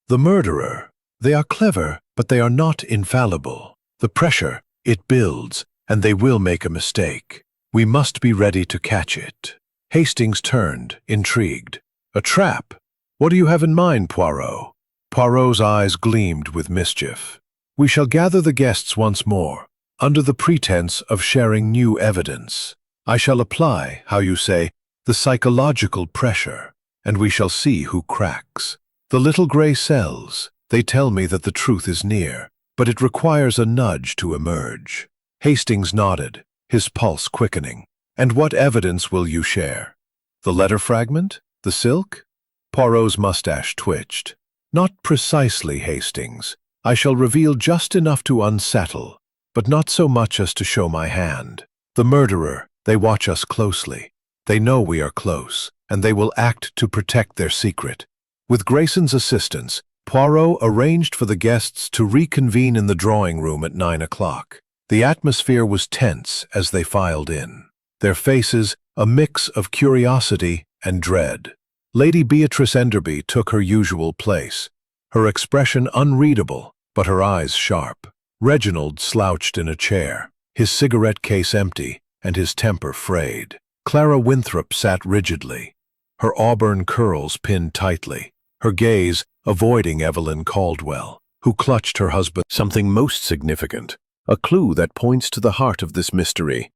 The murderer, they are clever, but they are not infallible. The pressure, it builds, and they will make a mistake. We must be ready to catch it." Hastings turned, intrigued. "A trap? What do you have in mind, Poirot?" Poirot's eyes gleamed with mischief. "We shall gather the guests once more, under the pretense of sharing new evidence. I shall apply, how you say, the psychological pressure, and we shall see who cracks. The little gray cells, they tell me that the truth is near, but it requires a nudge to emerge." Hastings nodded, his pulse quickening. "And what evidence will you share? The letter fragment? The silk?" Poirot's mustache twitched. "Not precisely, Hastings. I shall reveal just enough to unsettle, but not so much as to show my hand. The murderer, they watch us closely. They know we are close, and they will act to protect their secret." With Grayson's assistance, Poirot arranged for the guests to reconvene in the drawing room at 9 o'clock. The atmosphere was tense as they filed in, their faces a mix of curiosity and dread. Lady Beatrice Enderby took her usual place, her expression unreadable, but her eyes sharp. Reginald slouched in a chair, his cigarette case empty and his temper frayed. Clara Winthrop sat rigidly, her auburn curls pinned tightly, her gaze avoiding Evelyn Caldwell, who clutched her husband. "Something most significant, a clue that points to the heart of this mystery."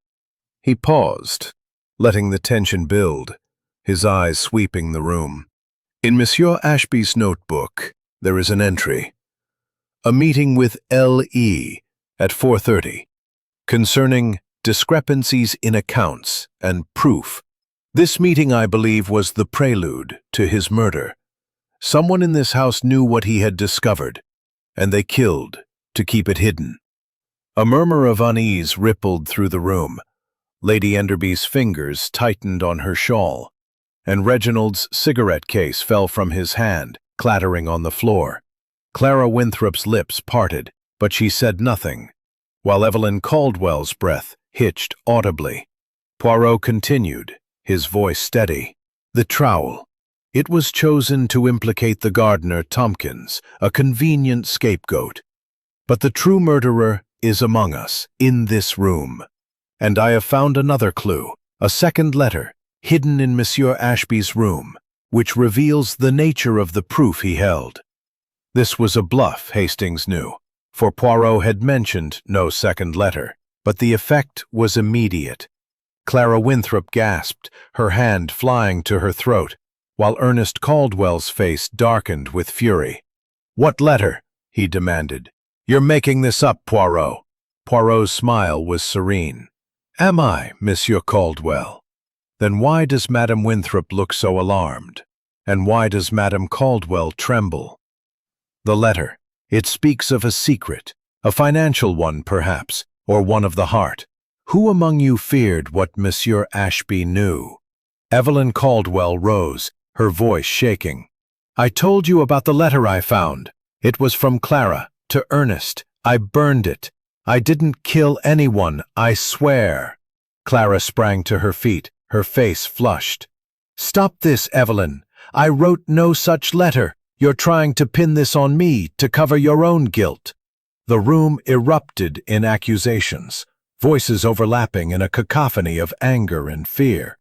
He paused, letting the tension build, his eyes sweeping the room. In Monsieur Ashby's notebook, there is an entry. "A meeting with L.E. at 4:30, concerning discrepancies in accounts and proof. This meeting, I believe, was the prelude to his murder. Someone in this house knew what he had discovered, and they killed to keep it hidden." A murmur of unease rippled through the room. Lady Enderby's fingers tightened on her shawl, and Reginald's cigarette case fell from his hand, clattering on the floor. Clara Winthrop's lips parted, but she said nothing, while Evelyn Caldwell's breath hitched audibly. Poirot continued, his voice steady. "The trowel. It was chosen to implicate the gardener Tompkins, a convenient scapegoat. But the true murderer is among us, in this room. And I have found another clue, a second letter, hidden in Monsieur Ashby's room, which reveals the nature of the proof he held." This was a bluff, Hastings knew, for Poirot had mentioned no second letter, but the effect was immediate. Clara Winthrop gasped, her hand flying to her throat, while Ernest Caldwell's face darkened with fury. "What letter?" he demanded. "You're making this up, Poirot." Poirot's smile was serene. "Am I, Monsieur Caldwell? Then why does Madame Winthrop look so alarmed? And why does Madame Caldwell tremble?" "The letter. It speaks of a secret, a financial one perhaps, or one of the heart. Who among you feared what Monsieur Ashby knew?" Evelyn Caldwell rose, her voice shaking. "I told you about the letter I found. It was from Clara, to Ernest. I burned it. I didn't kill anyone, I swear." Clara sprang to her feet, her face flushed. "Stop this, Evelyn. I wrote no such letter. You're trying to pin this on me to cover your own guilt." The room erupted in accusations, voices overlapping in a cacophony of anger and fear.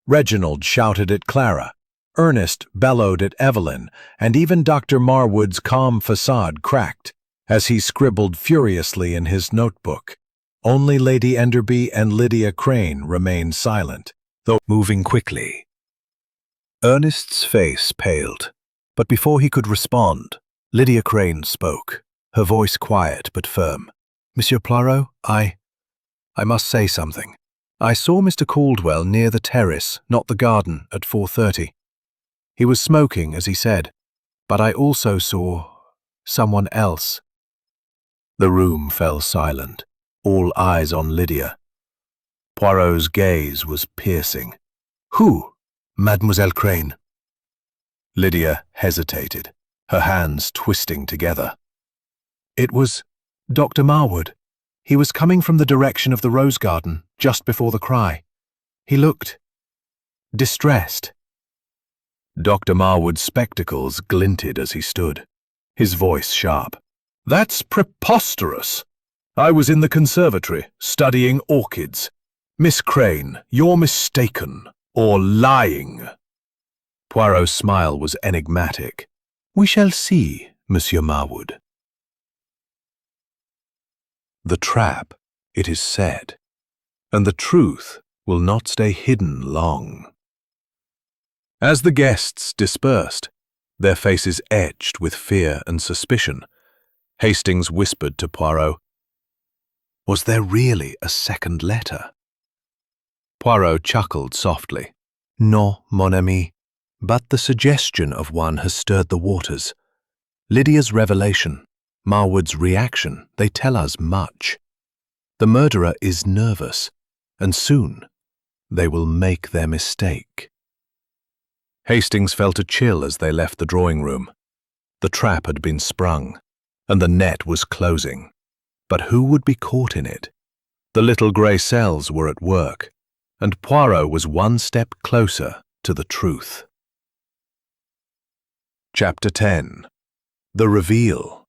Reginald shouted at Clara. Ernest bellowed at Evelyn, and even Dr. Marwood's calm facade cracked as he scribbled furiously in his notebook. Only Lady Enderby and Lydia Crane remained silent, though moving quickly. Ernest's face paled, but before he could respond, Lydia Crane spoke, her voice quiet but firm. "Monsieur Poirot, I must say something. I saw Mr. Caldwell near the terrace, not the garden, at 4:30. He was smoking, as he said, but I also saw someone else." The room fell silent, all eyes on Lydia. Poirot's gaze was piercing. "Who, Mademoiselle Crane?" Lydia hesitated, her hands twisting together. "It was Dr. Marwood. He was coming from the direction of the rose garden, just before the cry. He looked distressed." Dr. Marwood's spectacles glinted as he stood, his voice sharp. "That's preposterous. I was in the conservatory, studying orchids. Miss Crane, you're mistaken, or lying." Poirot's smile was enigmatic. "We shall see, Monsieur Marwood." The trap, it is said, and the truth will not stay hidden long. As the guests dispersed, their faces etched with fear and suspicion, Hastings whispered to Poirot, "Was there really a second letter?" Poirot chuckled softly. "No, mon ami, but the suggestion of one has stirred the waters. Lydia's revelation, Marwood's reaction, they tell us much. The murderer is nervous, and soon they will make their mistake." Hastings felt a chill as they left the drawing room. The trap had been sprung, and the net was closing. But who would be caught in it? The little grey cells were at work, and Poirot was one step closer to the truth. Chapter 10. The Reveal.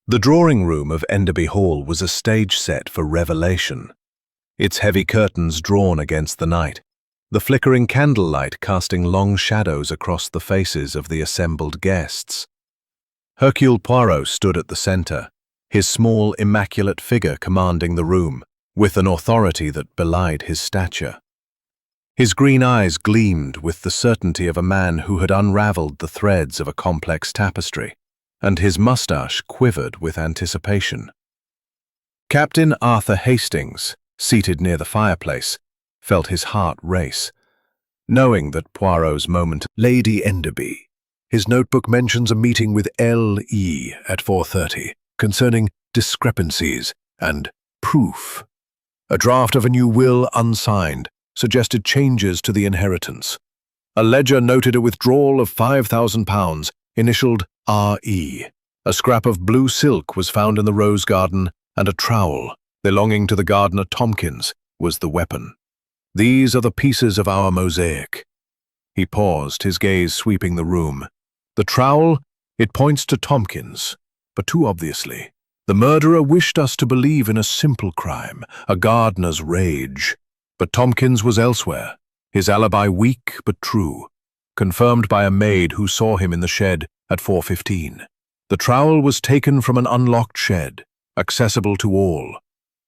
The drawing room of Enderby Hall was a stage set for revelation, its heavy curtains drawn against the night, the flickering candlelight casting long shadows across the faces of the assembled guests. Hercule Poirot stood at the centre, his small, immaculate figure commanding the room, with an authority that belied his stature. His green eyes gleamed with the certainty of a man who had unravelled the threads of a complex tapestry, and his moustache quivered with anticipation. Captain Arthur Hastings, seated near the fireplace, felt his heart race, knowing that Poirot's moment. Lady Enderby. His notebook mentions a meeting with L.E. at 4:30 concerning discrepancies and proof. A draft of a new will unsigned suggested changes to the inheritance. A ledger noted a withdrawal of £5,000, initialed R.E. A scrap of blue silk was found in the rose garden, and a trowel, belonging to the gardener Tompkins, was the weapon. These are the pieces of our mosaic. He paused, his gaze sweeping the room. The trowel, it points to Tompkins, but too obviously. The murderer wished us to believe in a simple crime, a gardener's rage. But Tompkins was elsewhere, his alibi weak but true, confirmed by a maid who saw him in the shed at 4:15. The trowel was taken from an unlocked shed, accessible to all.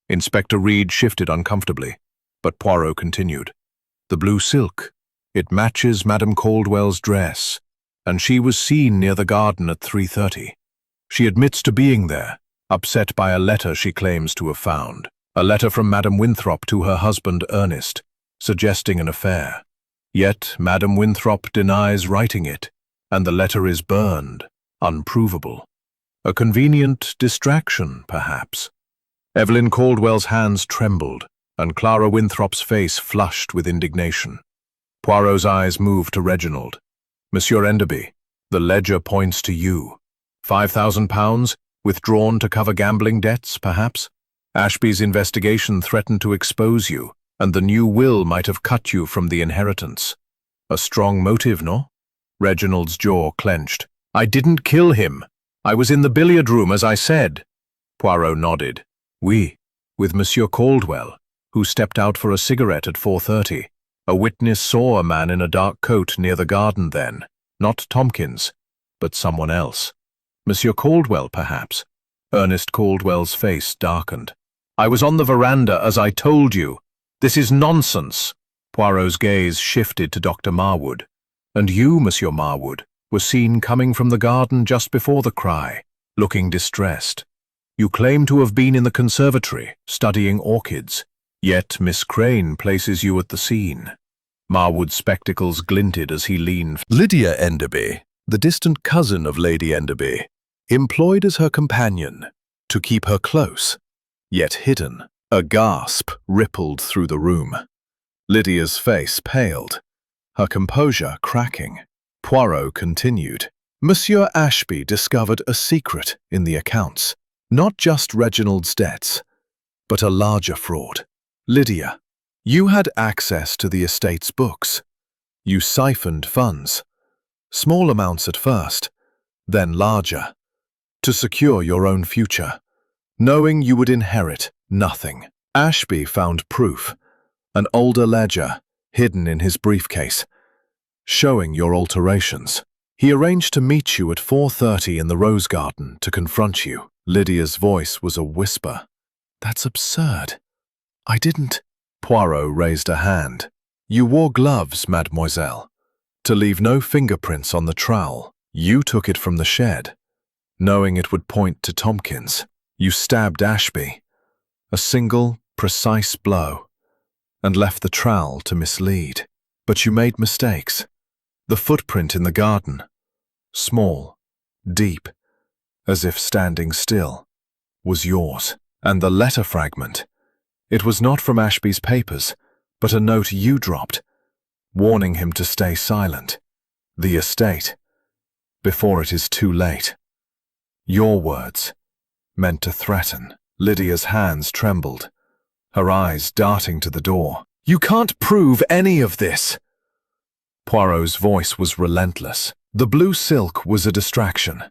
Inspector Reed shifted uncomfortably, but Poirot continued. The blue silk, it matches Madame Caldwell's dress, and she was seen near the garden at 3:30. She admits to being there, upset by a letter she claims to have found. A letter from Madame Winthrop to her husband Ernest, suggesting an affair. Yet Madame Winthrop denies writing it, and the letter is burned, unprovable. A convenient distraction, perhaps. Evelyn Caldwell's hands trembled, and Clara Winthrop's face flushed with indignation. Poirot's eyes moved to Reginald. Monsieur Enderby, the ledger points to you. £5,000, withdrawn to cover gambling debts, perhaps? Ashby's investigation threatened to expose you, and the new will might have cut you from the inheritance. A strong motive, no? Reginald's jaw clenched. I didn't kill him. I was in the billiard room, as I said. Poirot nodded. Oui, with Monsieur Caldwell, who stepped out for a cigarette at 4:30. A witness saw a man in a dark coat near the garden then. Not Tompkins, but someone else. Monsieur Caldwell, perhaps. Ernest Caldwell's face darkened. I was on the veranda, as I told you. This is nonsense. Poirot's gaze shifted to Dr. Marwood. And you, Monsieur Marwood, were seen coming from the garden just before the cry, looking distressed. You claim to have been in the conservatory, studying orchids, yet Miss Crane places you at the scene. Marwood's spectacles glinted as he leaned. Lydia Enderby, the distant cousin of Lady Enderby, employed as her companion, to keep her close, yet hidden. A gasp rippled through the room. Lydia's face paled, her composure cracking. Poirot continued. Monsieur Ashby discovered a secret in the accounts, not just Reginald's debts, but a larger fraud. Lydia, you had access to the estate's books. You siphoned funds, small amounts at first, then larger, to secure your own future, knowing you would inherit nothing. Ashby found proof, an older ledger hidden in his briefcase, showing your alterations. He arranged to meet you at 4:30 in the Rose Garden to confront you. Lydia's voice was a whisper. That's absurd. I didn't. Poirot raised a hand. You wore gloves, mademoiselle, to leave no fingerprints on the trowel. You took it from the shed, knowing it would point to Tompkins. You stabbed Ashby, a single, precise blow, and left the trowel to mislead. But you made mistakes. The footprint in the garden, small, deep, as if standing still, was yours. And the letter fragment, it was not from Ashby's papers, but a note you dropped, warning him to stay silent. The estate, before it is too late. Your words, meant to threaten. Lydia's hands trembled, her eyes darting to the door. You can't prove any of this. Poirot's voice was relentless. The blue silk was a distraction,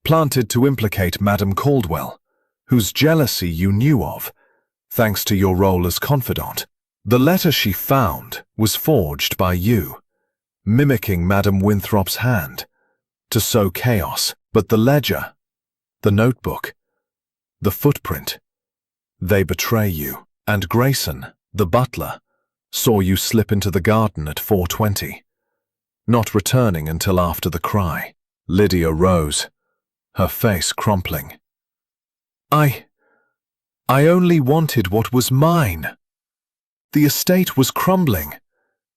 planted to implicate Madame Caldwell, whose jealousy you knew of, thanks to your role as confidant. The letter she found was forged by you, mimicking Madame Winthrop's hand, to sow chaos. But the ledger, the notebook, the footprint, they betray you. And Grayson, the butler, saw you slip into the garden at 4:20, not returning until after the cry. Lydia rose, her face crumpling. I only wanted what was mine. The estate was crumbling.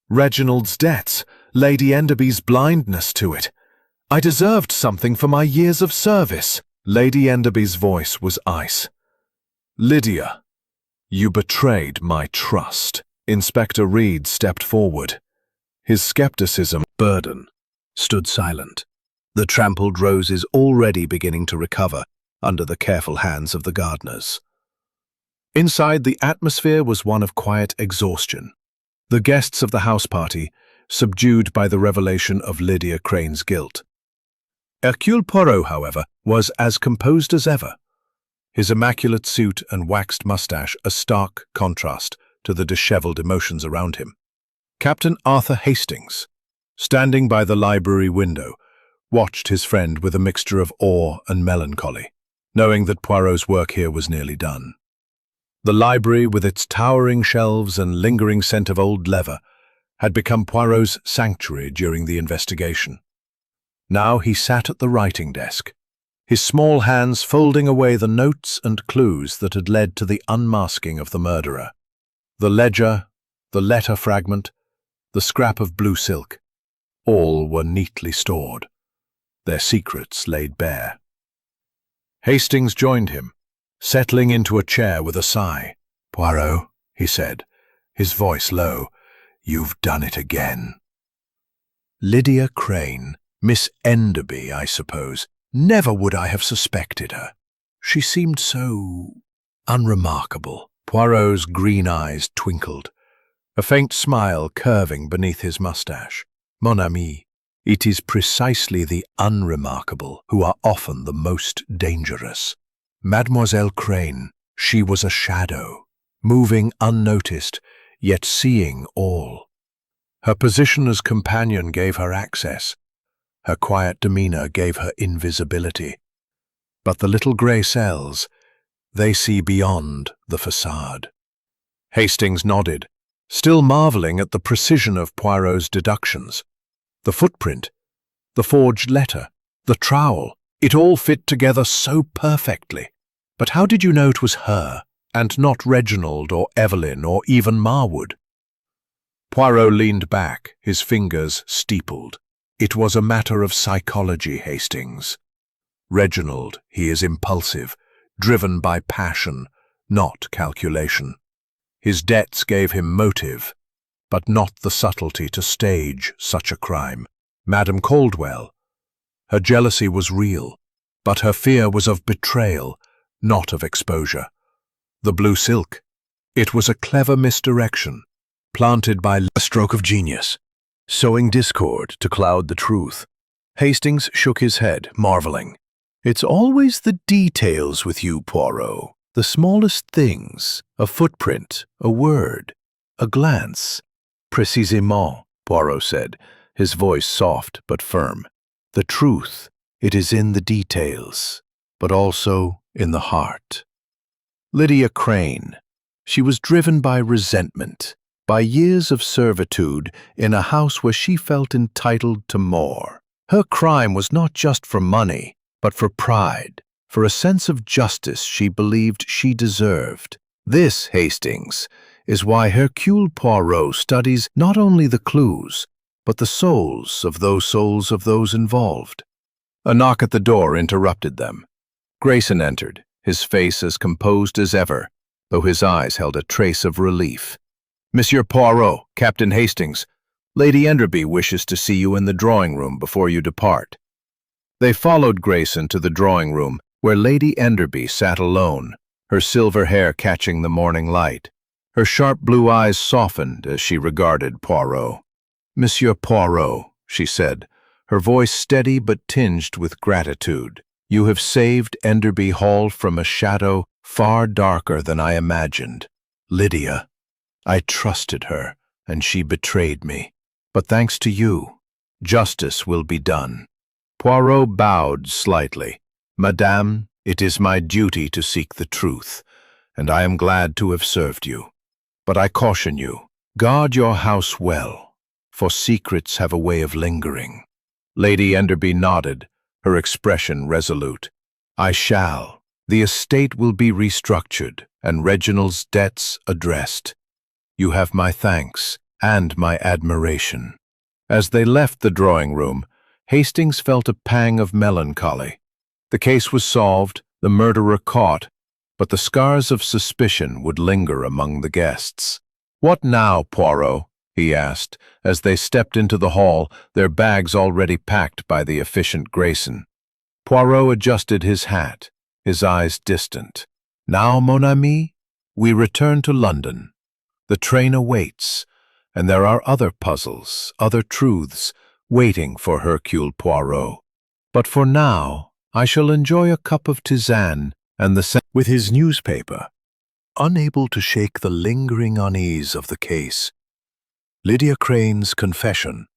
Reginald's debts, Lady Enderby's blindness to it. I deserved something for my years of service. Lady Enderby's voice was ice. Lydia, you betrayed my trust. Inspector Reed stepped forward. His skepticism burden stood silent. The trampled roses already beginning to recover under the careful hands of the gardeners. Inside, the atmosphere was one of quiet exhaustion. The guests of the house party, subdued by the revelation of Lydia Crane's guilt. Hercule Poirot, however, was as composed as ever, his immaculate suit and waxed mustache a stark contrast to the disheveled emotions around him. Captain Arthur Hastings, standing by the library window, watched his friend with a mixture of awe and melancholy, knowing that Poirot's work here was nearly done. The library, with its towering shelves and lingering scent of old leather, had become Poirot's sanctuary during the investigation. Now he sat at the writing desk, his small hands folding away the notes and clues that had led to the unmasking of the murderer. The ledger, the letter fragment, the scrap of blue silk, all were neatly stored, their secrets laid bare. Hastings joined him, settling into a chair with a sigh. Poirot, he said, his voice low, You've done it again. Lydia Crane, Miss Enderby, I suppose. Never would I have suspected her. She seemed so unremarkable. Poirot's green eyes twinkled, a faint smile curving beneath his mustache. Mon ami, it is precisely the unremarkable who are often the most dangerous. Mademoiselle Crane, she was a shadow, moving unnoticed, yet seeing all. Her position as companion gave her access. Her quiet demeanor gave her invisibility. But the little grey cells, they see beyond the facade. Hastings nodded, still marveling at the precision of Poirot's deductions. The footprint, the forged letter, the trowel, it all fit together so perfectly. But how did you know it was her, and not Reginald or Evelyn or even Marwood? Poirot leaned back, his fingers steepled. It was a matter of psychology, Hastings. Reginald, he is impulsive, driven by passion, not calculation. His debts gave him motive, but not the subtlety to stage such a crime. Madame Caldwell, her jealousy was real, but her fear was of betrayal, not of exposure. The blue silk, it was a clever misdirection, planted by a stroke of genius, sowing discord to cloud the truth. Hastings shook his head, marveling. It's always the details with you, Poirot. The smallest things, a footprint, a word, a glance. Précisément, Poirot said, his voice soft but firm. The truth, it is in the details, but also in the heart. Lydia Crane, she was driven by resentment, by years of servitude in a house where she felt entitled to more. Her crime was not just for money, but for pride, for a sense of justice she believed she deserved. This, Hastings, is why Hercule Poirot studies not only the clues, but the souls of those involved. A knock at the door interrupted them. Grayson entered, his face as composed as ever, though his eyes held a trace of relief. Monsieur Poirot, Captain Hastings, Lady Enderby wishes to see you in the drawing-room before you depart. They followed Grayson to the drawing-room, where Lady Enderby sat alone, her silver hair catching the morning light. Her sharp blue eyes softened as she regarded Poirot. Monsieur Poirot, she said, her voice steady but tinged with gratitude. You have saved Enderby Hall from a shadow far darker than I imagined. Lydia, I trusted her, and she betrayed me. But thanks to you, justice will be done. Poirot bowed slightly. Madame, it is my duty to seek the truth, and I am glad to have served you. But I caution you, guard your house well, for secrets have a way of lingering. Lady Enderby nodded, her expression resolute. I shall. The estate will be restructured, and Reginald's debts addressed. You have my thanks and my admiration. As they left the drawing-room, Hastings felt a pang of melancholy. The case was solved, the murderer caught, but the scars of suspicion would linger among the guests. What now, Poirot? He asked, as they stepped into the hall, their bags already packed by the efficient Grayson. Poirot adjusted his hat, his eyes distant. Now, mon ami, we return to London. The train awaits, and there are other puzzles, other truths, waiting for Hercule Poirot. But for now, I shall enjoy a cup of tisane and with his newspaper, unable to shake the lingering unease of the case. Lydia Crane's confession,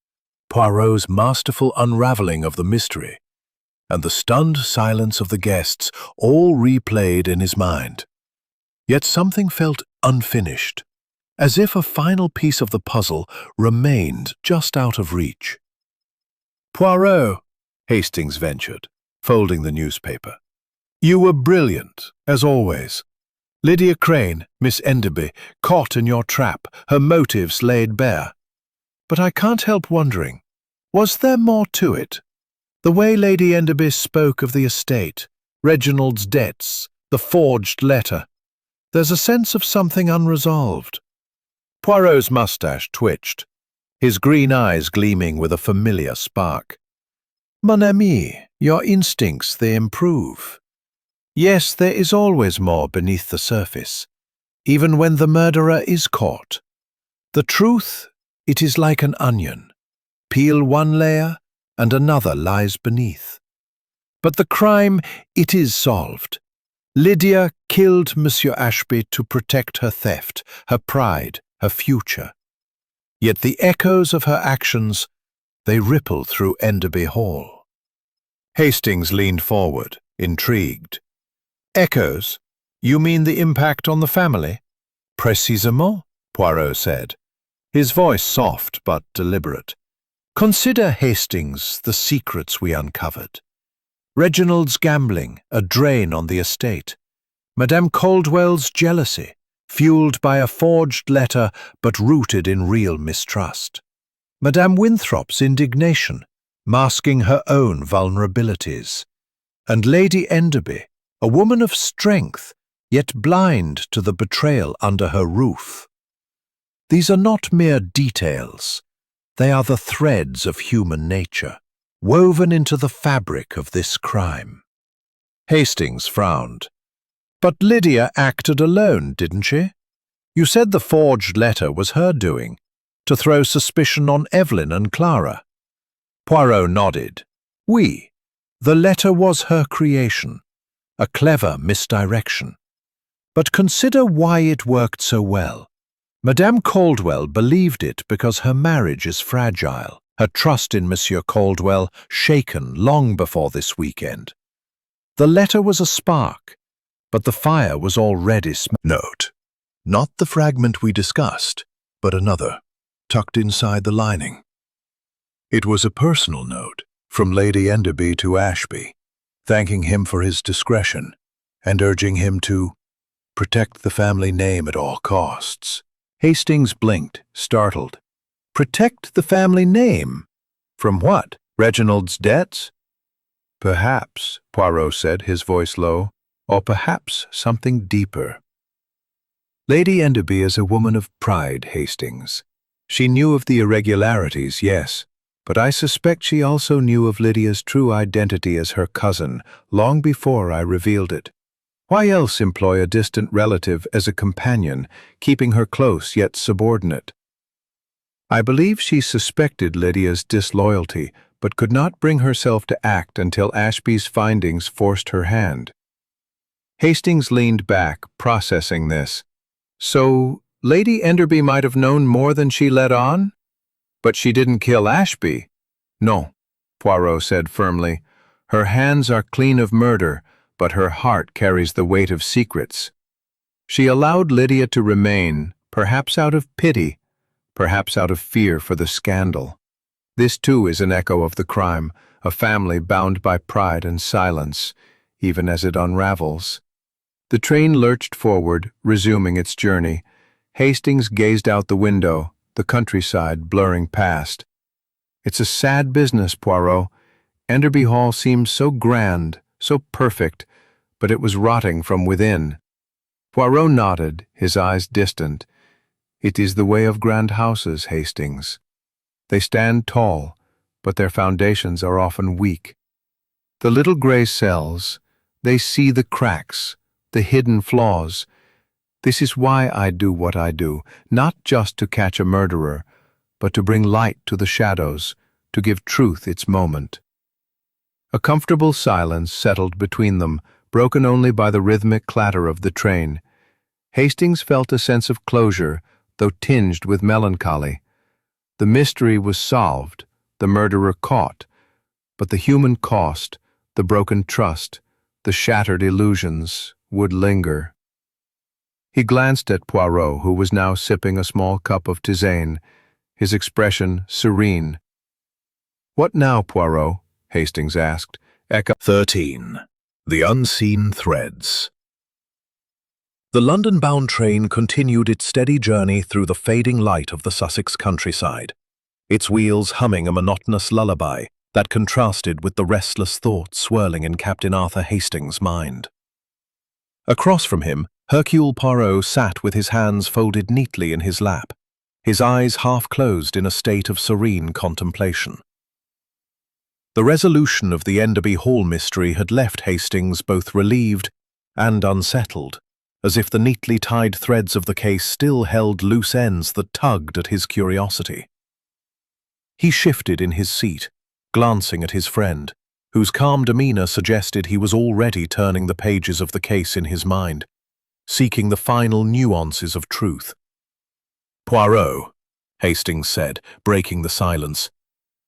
Poirot's masterful unraveling of the mystery, and the stunned silence of the guests all replayed in his mind. Yet something felt unfinished, as if a final piece of the puzzle remained just out of reach. Poirot, Hastings ventured, folding the newspaper. You were brilliant, as always. Lydia Crane, Miss Enderby, caught in your trap, her motives laid bare. But I can't help wondering, was there more to it? The way Lady Enderby spoke of the estate, Reginald's debts, the forged letter. There's a sense of something unresolved. Poirot's mustache twitched, his green eyes gleaming with a familiar spark. Mon ami, your instincts, they improve. Yes, there is always more beneath the surface, even when the murderer is caught. The truth, it is like an onion. Peel one layer, and another lies beneath. But the crime, it is solved. Lydia killed Monsieur Ashby to protect her theft, her pride, her future. Yet the echoes of her actions, they ripple through Enderby Hall. Hastings leaned forward, intrigued. Echoes? You mean the impact on the family? Précisément, Poirot said, his voice soft but deliberate. Consider, Hastings, the secrets we uncovered. Reginald's gambling, a drain on the estate. Madame Caldwell's jealousy, fueled by a forged letter but rooted in real mistrust. Madame Winthrop's indignation, masking her own vulnerabilities. And Lady Enderby, a woman of strength, yet blind to the betrayal under her roof. These are not mere details. They are the threads of human nature, woven into the fabric of this crime. Hastings frowned. But Lydia acted alone, didn't she? You said the forged letter was her doing, to throw suspicion on Evelyn and Clara. Poirot nodded. Oui, the letter was her creation, a clever misdirection. But consider why it worked so well. Madame Caldwell believed it because her marriage is fragile, her trust in Monsieur Caldwell shaken long before this weekend. The letter was a spark, but the fire was already Note, not the fragment we discussed, but another, tucked inside the lining. It was a personal note from Lady Enderby to Ashby, thanking him for his discretion and urging him to protect the family name at all costs. Hastings blinked, startled. Protect the family name? From what? Reginald's debts? Perhaps, Poirot said, his voice low, or perhaps something deeper. Lady Enderby is a woman of pride, Hastings. She knew of the irregularities, yes, but I suspect she also knew of Lydia's true identity as her cousin long before I revealed it. Why else employ a distant relative as a companion, keeping her close yet subordinate? I believe she suspected Lydia's disloyalty, but could not bring herself to act until Ashby's findings forced her hand. Hastings leaned back, processing this. So, Lady Enderby might have known more than she let on? But she didn't kill Ashby. No, Poirot said firmly. Her hands are clean of murder, but her heart carries the weight of secrets. She allowed Lydia to remain, perhaps out of pity, perhaps out of fear for the scandal. This too is an echo of the crime, a family bound by pride and silence, even as it unravels. The train lurched forward, resuming its journey. Hastings gazed out the window, the countryside blurring past. It's a sad business, Poirot. Enderby Hall seemed so grand, so perfect, but it was rotting from within. Poirot nodded, his eyes distant. It is the way of grand houses, Hastings. They stand tall, but their foundations are often weak. The little gray cells, they see the cracks, the hidden flaws. This is why I do what I do, not just to catch a murderer, but to bring light to the shadows, to give truth its moment. A comfortable silence settled between them, broken only by the rhythmic clatter of the train. Hastings felt a sense of closure, though tinged with melancholy. The mystery was solved, the murderer caught, but the human cost, the broken trust, the shattered illusions, would linger. He glanced at Poirot, who was now sipping a small cup of tisane, his expression serene. "What now, Poirot?" Hastings asked. 13. The Unseen Threads. The London-bound train continued its steady journey through the fading light of the Sussex countryside, its wheels humming a monotonous lullaby that contrasted with the restless thoughts swirling in Captain Arthur Hastings' mind. Across from him, Hercule Poirot sat with his hands folded neatly in his lap, his eyes half closed in a state of serene contemplation. The resolution of the Enderby Hall mystery had left Hastings both relieved and unsettled, as if the neatly tied threads of the case still held loose ends that tugged at his curiosity. He shifted in his seat, glancing at his friend, whose calm demeanor suggested he was already turning the pages of the case in his mind, seeking the final nuances of truth. "Poirot," Hastings said, breaking the silence,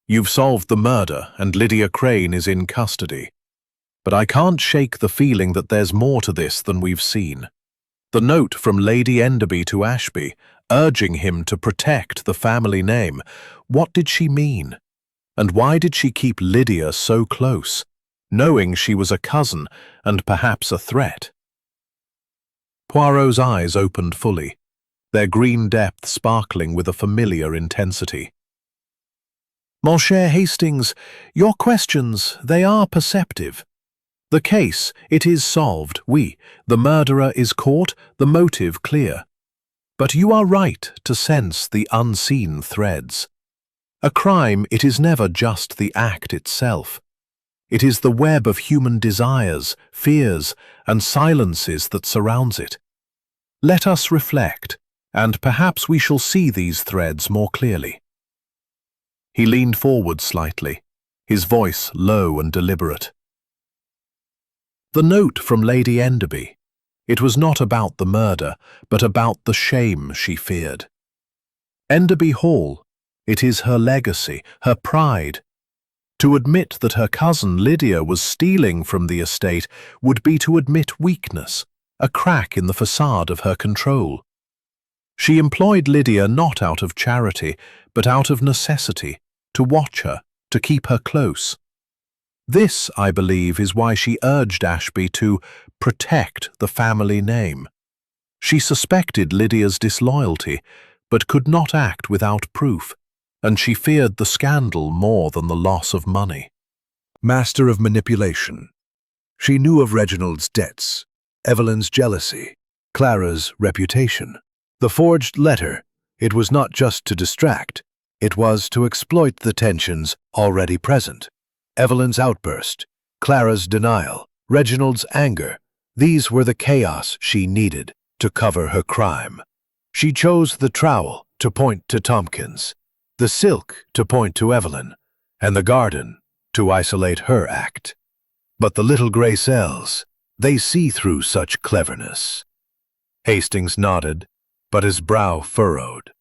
"you've solved the murder and Lydia Crane is in custody. But I can't shake the feeling that there's more to this than we've seen. The note from Lady Enderby to Ashby, urging him to protect the family name, what did she mean? And why did she keep Lydia so close, knowing she was a cousin and perhaps a threat?" Poirot's eyes opened fully, their green depth sparkling with a familiar intensity. "Mon cher Hastings, your questions, they are perceptive. The case, it is solved, oui, the murderer is caught, the motive clear. But you are right to sense the unseen threads. A crime, it is never just the act itself. It is the web of human desires, fears, and silences that surrounds it. Let us reflect, and perhaps we shall see these threads more clearly." He leaned forward slightly, his voice low and deliberate. "The note from Lady Enderby, it was not about the murder, but about the shame she feared. Enderby Hall, it is her legacy, her pride. To admit that her cousin Lydia was stealing from the estate would be to admit weakness, a crack in the facade of her control. She employed Lydia not out of charity, but out of necessity, to watch her, to keep her close. This, I believe, is why she urged Ashby to protect the family name. She suspected Lydia's disloyalty, but could not act without proof, and she feared the scandal more than the loss of money." Master of manipulation. She knew of Reginald's debts, Evelyn's jealousy, Clara's reputation. The forged letter, it was not just to distract, it was to exploit the tensions already present. Evelyn's outburst, Clara's denial, Reginald's anger, these were the chaos she needed to cover her crime. She chose the trowel to point to Tompkins, the silk to point to Evelyn, and the garden to isolate her act. But the little gray cells, they see through such cleverness. Hastings nodded, but his brow furrowed.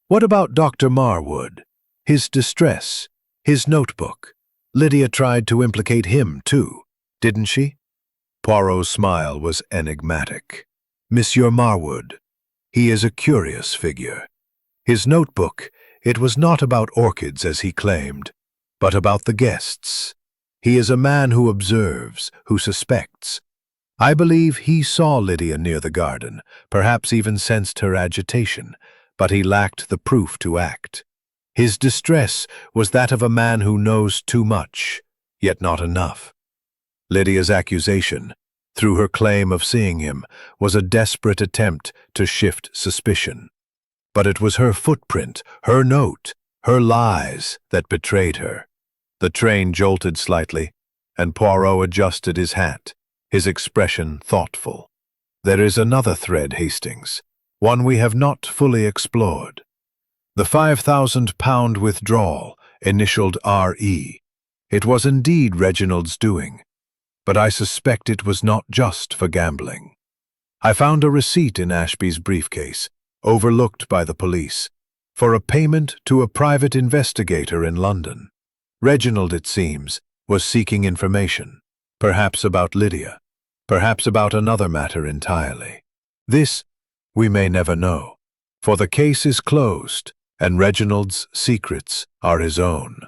What about Dr. Marwood? His distress, his notebook. Lydia tried to implicate him, too, didn't she? Poirot's smile was enigmatic. Monsieur Marwood, he is a curious figure. His notebook, it was not about orchids as he claimed, but about the guests. He is a man who observes, who suspects. I believe he saw Lydia near the garden, perhaps even sensed her agitation, but he lacked the proof to act. His distress was that of a man who knows too much, yet not enough. Lydia's accusation, through her claim of seeing him, was a desperate attempt to shift suspicion. But it was her footprint, her note, her lies that betrayed her. The train jolted slightly, and Poirot adjusted his hat, his expression thoughtful. There is another thread, Hastings, one we have not fully explored. The £5,000 withdrawal, initialed R.E. It was indeed Reginald's doing, but I suspect it was not just for gambling. I found a receipt in Ashby's briefcase, overlooked by the police, for a payment to a private investigator in London. Reginald, it seems, was seeking information, perhaps about Lydia, perhaps about another matter entirely. This we may never know, for the case is closed, and Reginald's secrets are his own.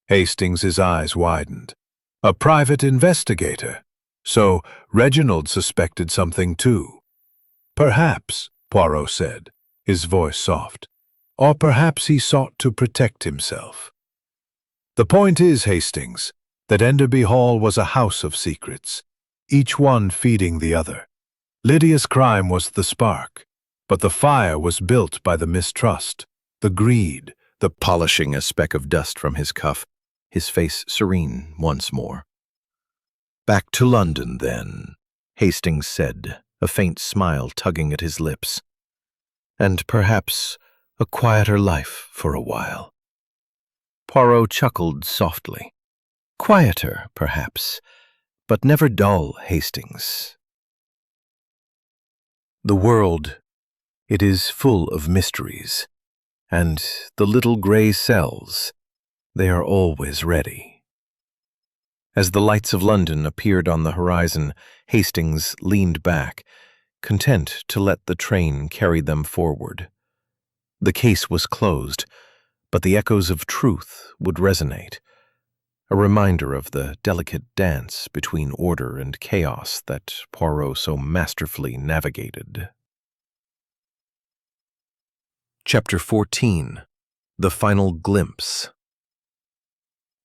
Hastings's eyes widened. A private investigator. So Reginald suspected something too. Perhaps, Poirot said, his voice soft. Or perhaps he sought to protect himself. The point is, Hastings, that Enderby Hall was a house of secrets, each one feeding the other. Lydia's crime was the spark, but the fire was built by the mistrust, the greed, the polishing a speck of dust from his cuff, his face serene once more. "Back to London, then," Hastings said, a faint smile tugging at his lips. "And perhaps a quieter life for a while." Poirot chuckled softly. "Quieter, perhaps, but never dull, Hastings. The world, it is full of mysteries, and the little gray cells, they are always ready." As the lights of London appeared on the horizon, Hastings leaned back, content to let the train carry them forward. The case was closed, but the echoes of truth would resonate, a reminder of the delicate dance between order and chaos that Poirot so masterfully navigated. Chapter 14. The Final Glimpse.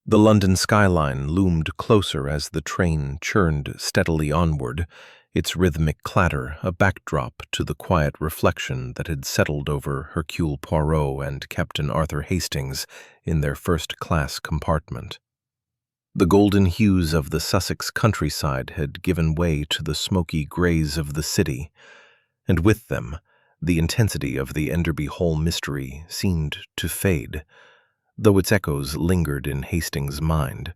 The London skyline loomed closer as the train churned steadily onward, its rhythmic clatter a backdrop to the quiet reflection that had settled over Hercule Poirot and Captain Arthur Hastings in their first-class compartment. The golden hues of the Sussex countryside had given way to the smoky grays of the city, and with them, the intensity of the Enderby Hall mystery seemed to fade, though its echoes lingered in Hastings' mind.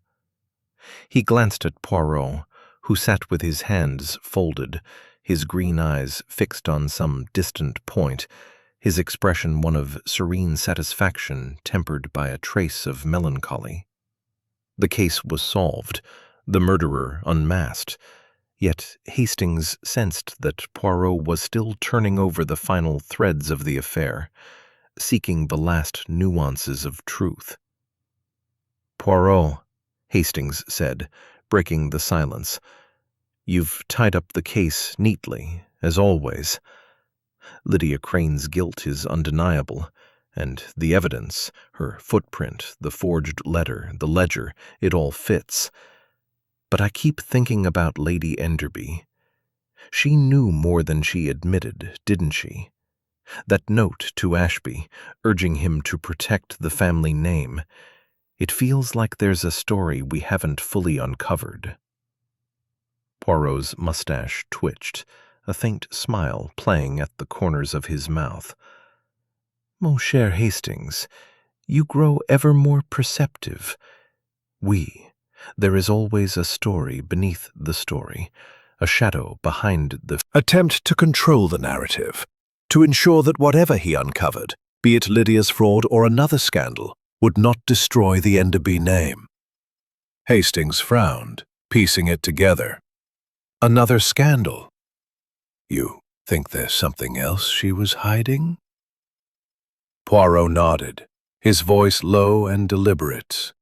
He glanced at Poirot, who sat with his hands folded, his green eyes fixed on some distant point, his expression one of serene satisfaction tempered by a trace of melancholy. The case was solved, the murderer unmasked, yet Hastings sensed that Poirot was still turning over the final threads of the affair, seeking the last nuances of truth. "Poirot," Hastings said, breaking the silence, "you've tied up the case neatly, as always. Lydia Crane's guilt is undeniable, and the evidence, her footprint, the forged letter, the ledger, it all fits. But I keep thinking about Lady Enderby. She knew more than she admitted, didn't she? That note to Ashby, urging him to protect the family name. It feels like there's a story we haven't fully uncovered." Poirot's mustache twitched, a faint smile playing at the corners of his mouth. "Mon cher Hastings, you grow ever more perceptive. There is always a story beneath the story, a shadow behind the attempt to control the narrative, to ensure that whatever he uncovered, be it Lydia's fraud or another scandal, would not destroy the Enderby name." Hastings frowned, piecing it together. "Another scandal? You think there's something else she was hiding?" Poirot nodded, his voice low and deliberate.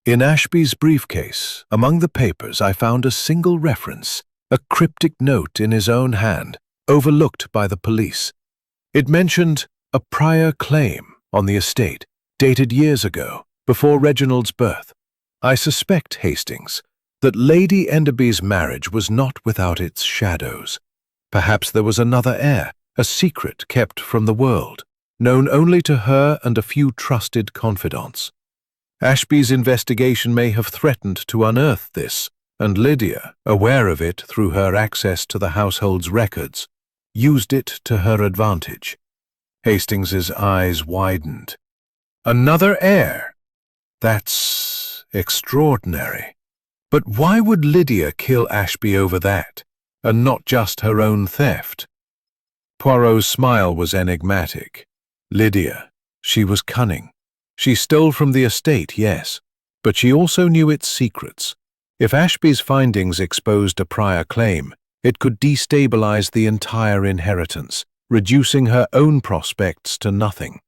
"In Ashby's briefcase, among the papers, I found a single reference, a cryptic note in his own hand, overlooked by the police. It mentioned a prior claim on the estate, dated years ago, before Reginald's birth. I suspect, Hastings, that Lady Enderby's marriage was not without its shadows. Perhaps there was another heir, a secret kept from the world, known only to her and a few trusted confidants. Ashby's investigation may have threatened to unearth this, and Lydia, aware of it through her access to the household's records, used it to her advantage." Hastings's eyes widened. "Another heir? That's extraordinary. But why would Lydia kill Ashby over that, and not just her own theft?" Poirot's smile was enigmatic. "Lydia, she was cunning. She stole from the estate, yes, but she also knew its secrets. If Ashby's findings exposed a prior claim, it could destabilize the entire inheritance, reducing her own prospects to nothing.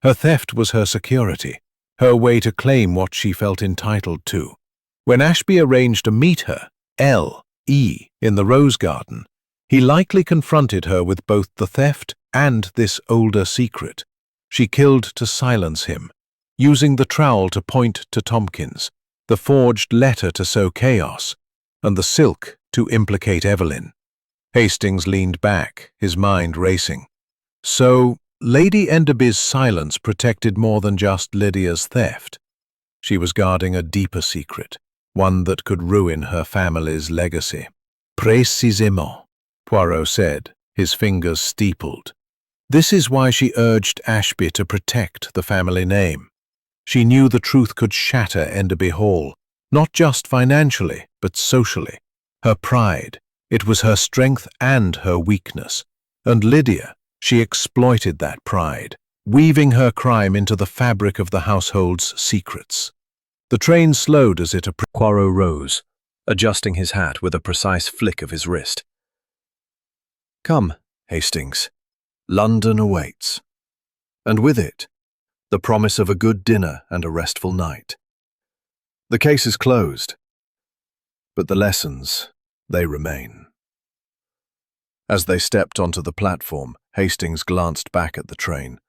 Her theft was her security, her way to claim what she felt entitled to. When Ashby arranged to meet her, L.E., in the Rose Garden, he likely confronted her with both the theft and this older secret. She killed to silence him, using the trowel to point to Tompkins, the forged letter to sow chaos, and the silk to implicate Evelyn." Hastings leaned back, his mind racing. "So, Lady Enderby's silence protected more than just Lydia's theft. She was guarding a deeper secret, one that could ruin her family's legacy. Précisément, Poirot said, his fingers steepled. This is why she urged Ashby to protect the family name. She knew the truth could shatter Enderby Hall, not just financially, but socially. Her pride, it was her strength and her weakness. And Lydia, she exploited that pride, weaving her crime into the fabric of the household's secrets. The train slowed as it approached. Poirot rose, adjusting his hat with a precise flick of his wrist. Come, Hastings. London awaits. And with it, the promise of a good dinner and a restful night. The case is closed, but the lessons, they remain. As they stepped onto the platform, Hastings glanced back at the train,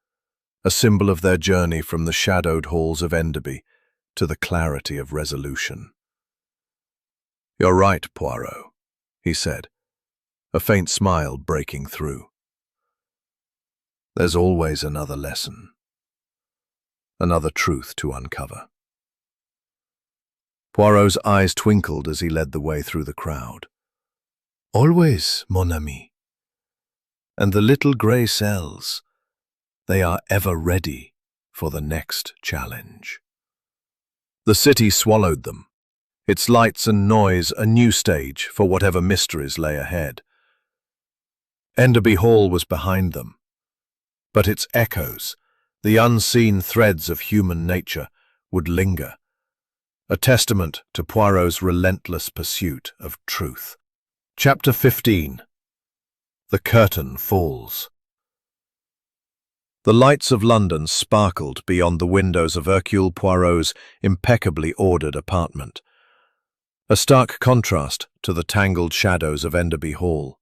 a symbol of their journey from the shadowed halls of Enderby to the clarity of resolution. You're right, Poirot, he said, a faint smile breaking through. There's always another lesson, another truth to uncover. Poirot's eyes twinkled as he led the way through the crowd. Always, mon ami. And the little grey cells, they are ever ready for the next challenge. The city swallowed them, its lights and noise a new stage for whatever mysteries lay ahead. Enderby Hall was behind them, but its echoes, the unseen threads of human nature, would linger, a testament to Poirot's relentless pursuit of truth. Chapter 15. The Curtain Falls. The lights of London sparkled beyond the windows of Hercule Poirot's impeccably ordered apartment, a stark contrast to the tangled shadows of Enderby Hall.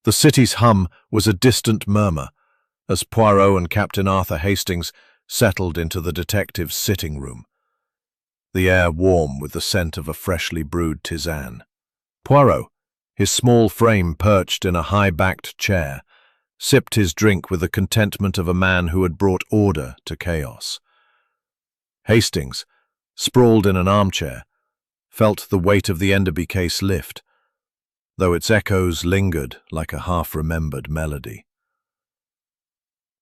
The city's hum was a distant murmur as Poirot and Captain Arthur Hastings settled into the detective's sitting room, the air warm with the scent of a freshly brewed tisane. Poirot, his small frame perched in a high-backed chair, sipped his drink with the contentment of a man who had brought order to chaos. Hastings, sprawled in an armchair, felt the weight of the Enderby case lift, though its echoes lingered like a half-remembered melody.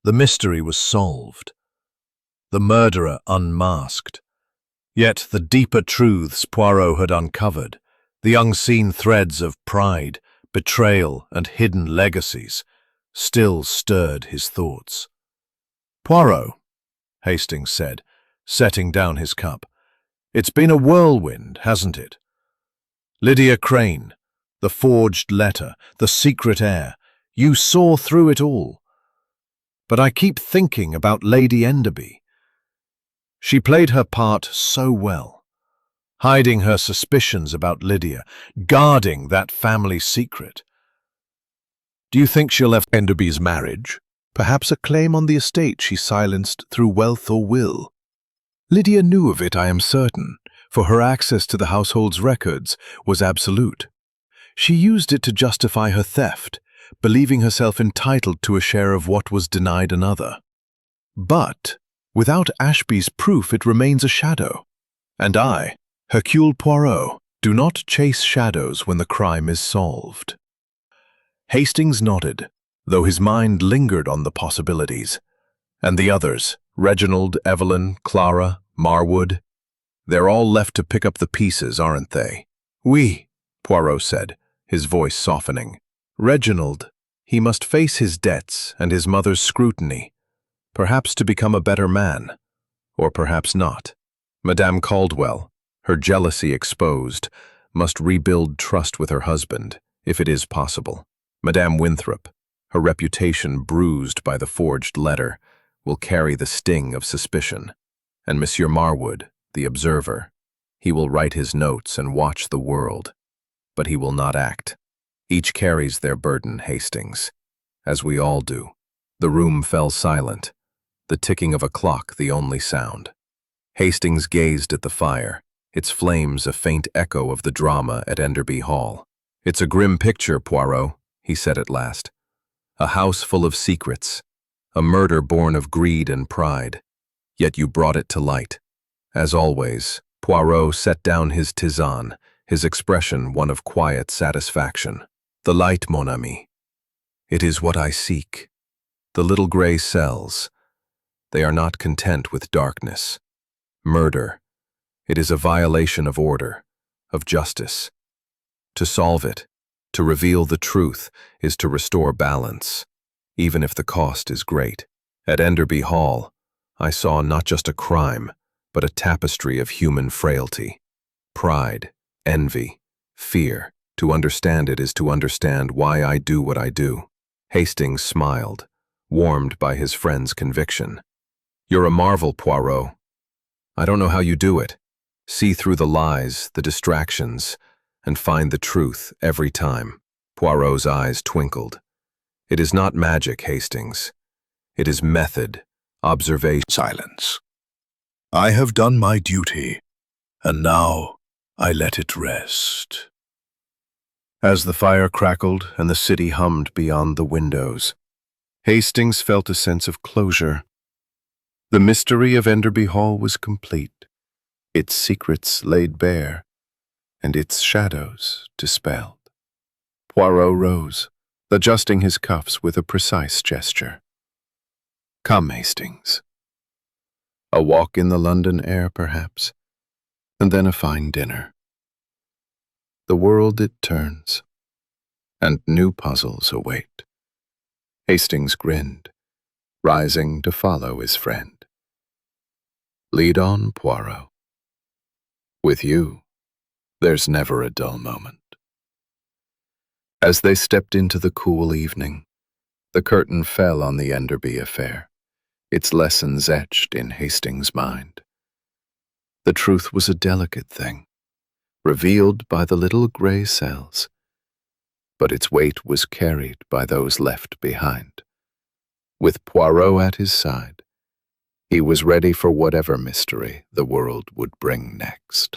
The mystery was solved, the murderer unmasked. Yet the deeper truths Poirot had uncovered, the unseen threads of pride, betrayal, and hidden legacies, still stirred his thoughts. Poirot, Hastings said, setting down his cup, it's been a whirlwind, hasn't it? Lydia Crane, the forged letter, the secret heir, you saw through it all. But I keep thinking about Lady Enderby. She played her part so well, hiding her suspicions about Lydia, guarding that family secret. Do you think she'll have Enderby's marriage? Perhaps a claim on the estate she silenced through wealth or will? Lydia knew of it, I am certain, for her access to the household's records was absolute. She used it to justify her theft, believing herself entitled to a share of what was denied another. But without Ashby's proof, it remains a shadow. And I, Hercule Poirot, do not chase shadows when the crime is solved. Hastings nodded, though his mind lingered on the possibilities. And the others, Reginald, Evelyn, Clara, Marwood, they're all left to pick up the pieces, aren't they? Oui, Poirot said, his voice softening. Reginald, he must face his debts and his mother's scrutiny, perhaps to become a better man, or perhaps not. Madame Caldwell, her jealousy exposed, must rebuild trust with her husband, if it is possible. Madame Winthrop, her reputation bruised by the forged letter, will carry the sting of suspicion. And Monsieur Marwood, the observer, he will write his notes and watch the world, but he will not act. Each carries their burden, Hastings, as we all do. The room fell silent, the ticking of a clock the only sound. Hastings gazed at the fire, its flames a faint echo of the drama at Enderby Hall. It's a grim picture, Poirot, he said at last. A house full of secrets, a murder born of greed and pride. Yet you brought it to light. As always, Poirot set down his tisane, his expression one of quiet satisfaction. The light, mon ami. It is what I seek. The little gray cells. They are not content with darkness. Murder. It is a violation of order, of justice. To solve it, to reveal the truth, is to restore balance, even if the cost is great. At Enderby Hall, I saw not just a crime, but a tapestry of human frailty. Pride, envy, fear. To understand it is to understand why I do what I do. Hastings smiled, warmed by his friend's conviction. You're a marvel, Poirot. I don't know how you do it. See through the lies, the distractions, and find the truth every time. Poirot's eyes twinkled. It is not magic, Hastings. It is method, observation. Silence. I have done my duty, and now I let it rest. As the fire crackled and the city hummed beyond the windows, Hastings felt a sense of closure. The mystery of Enderby Hall was complete, its secrets laid bare, and its shadows dispelled. Poirot rose, adjusting his cuffs with a precise gesture. Come, Hastings. A walk in the London air, perhaps, and then a fine dinner. The world it turns, and new puzzles await. Hastings grinned, rising to follow his friend. Lead on, Poirot. With you, there's never a dull moment. As they stepped into the cool evening, the curtain fell on the Enderby affair, its lessons etched in Hastings' mind. The truth was a delicate thing, revealed by the little gray cells, but its weight was carried by those left behind. With Poirot at his side, he was ready for whatever mystery the world would bring next.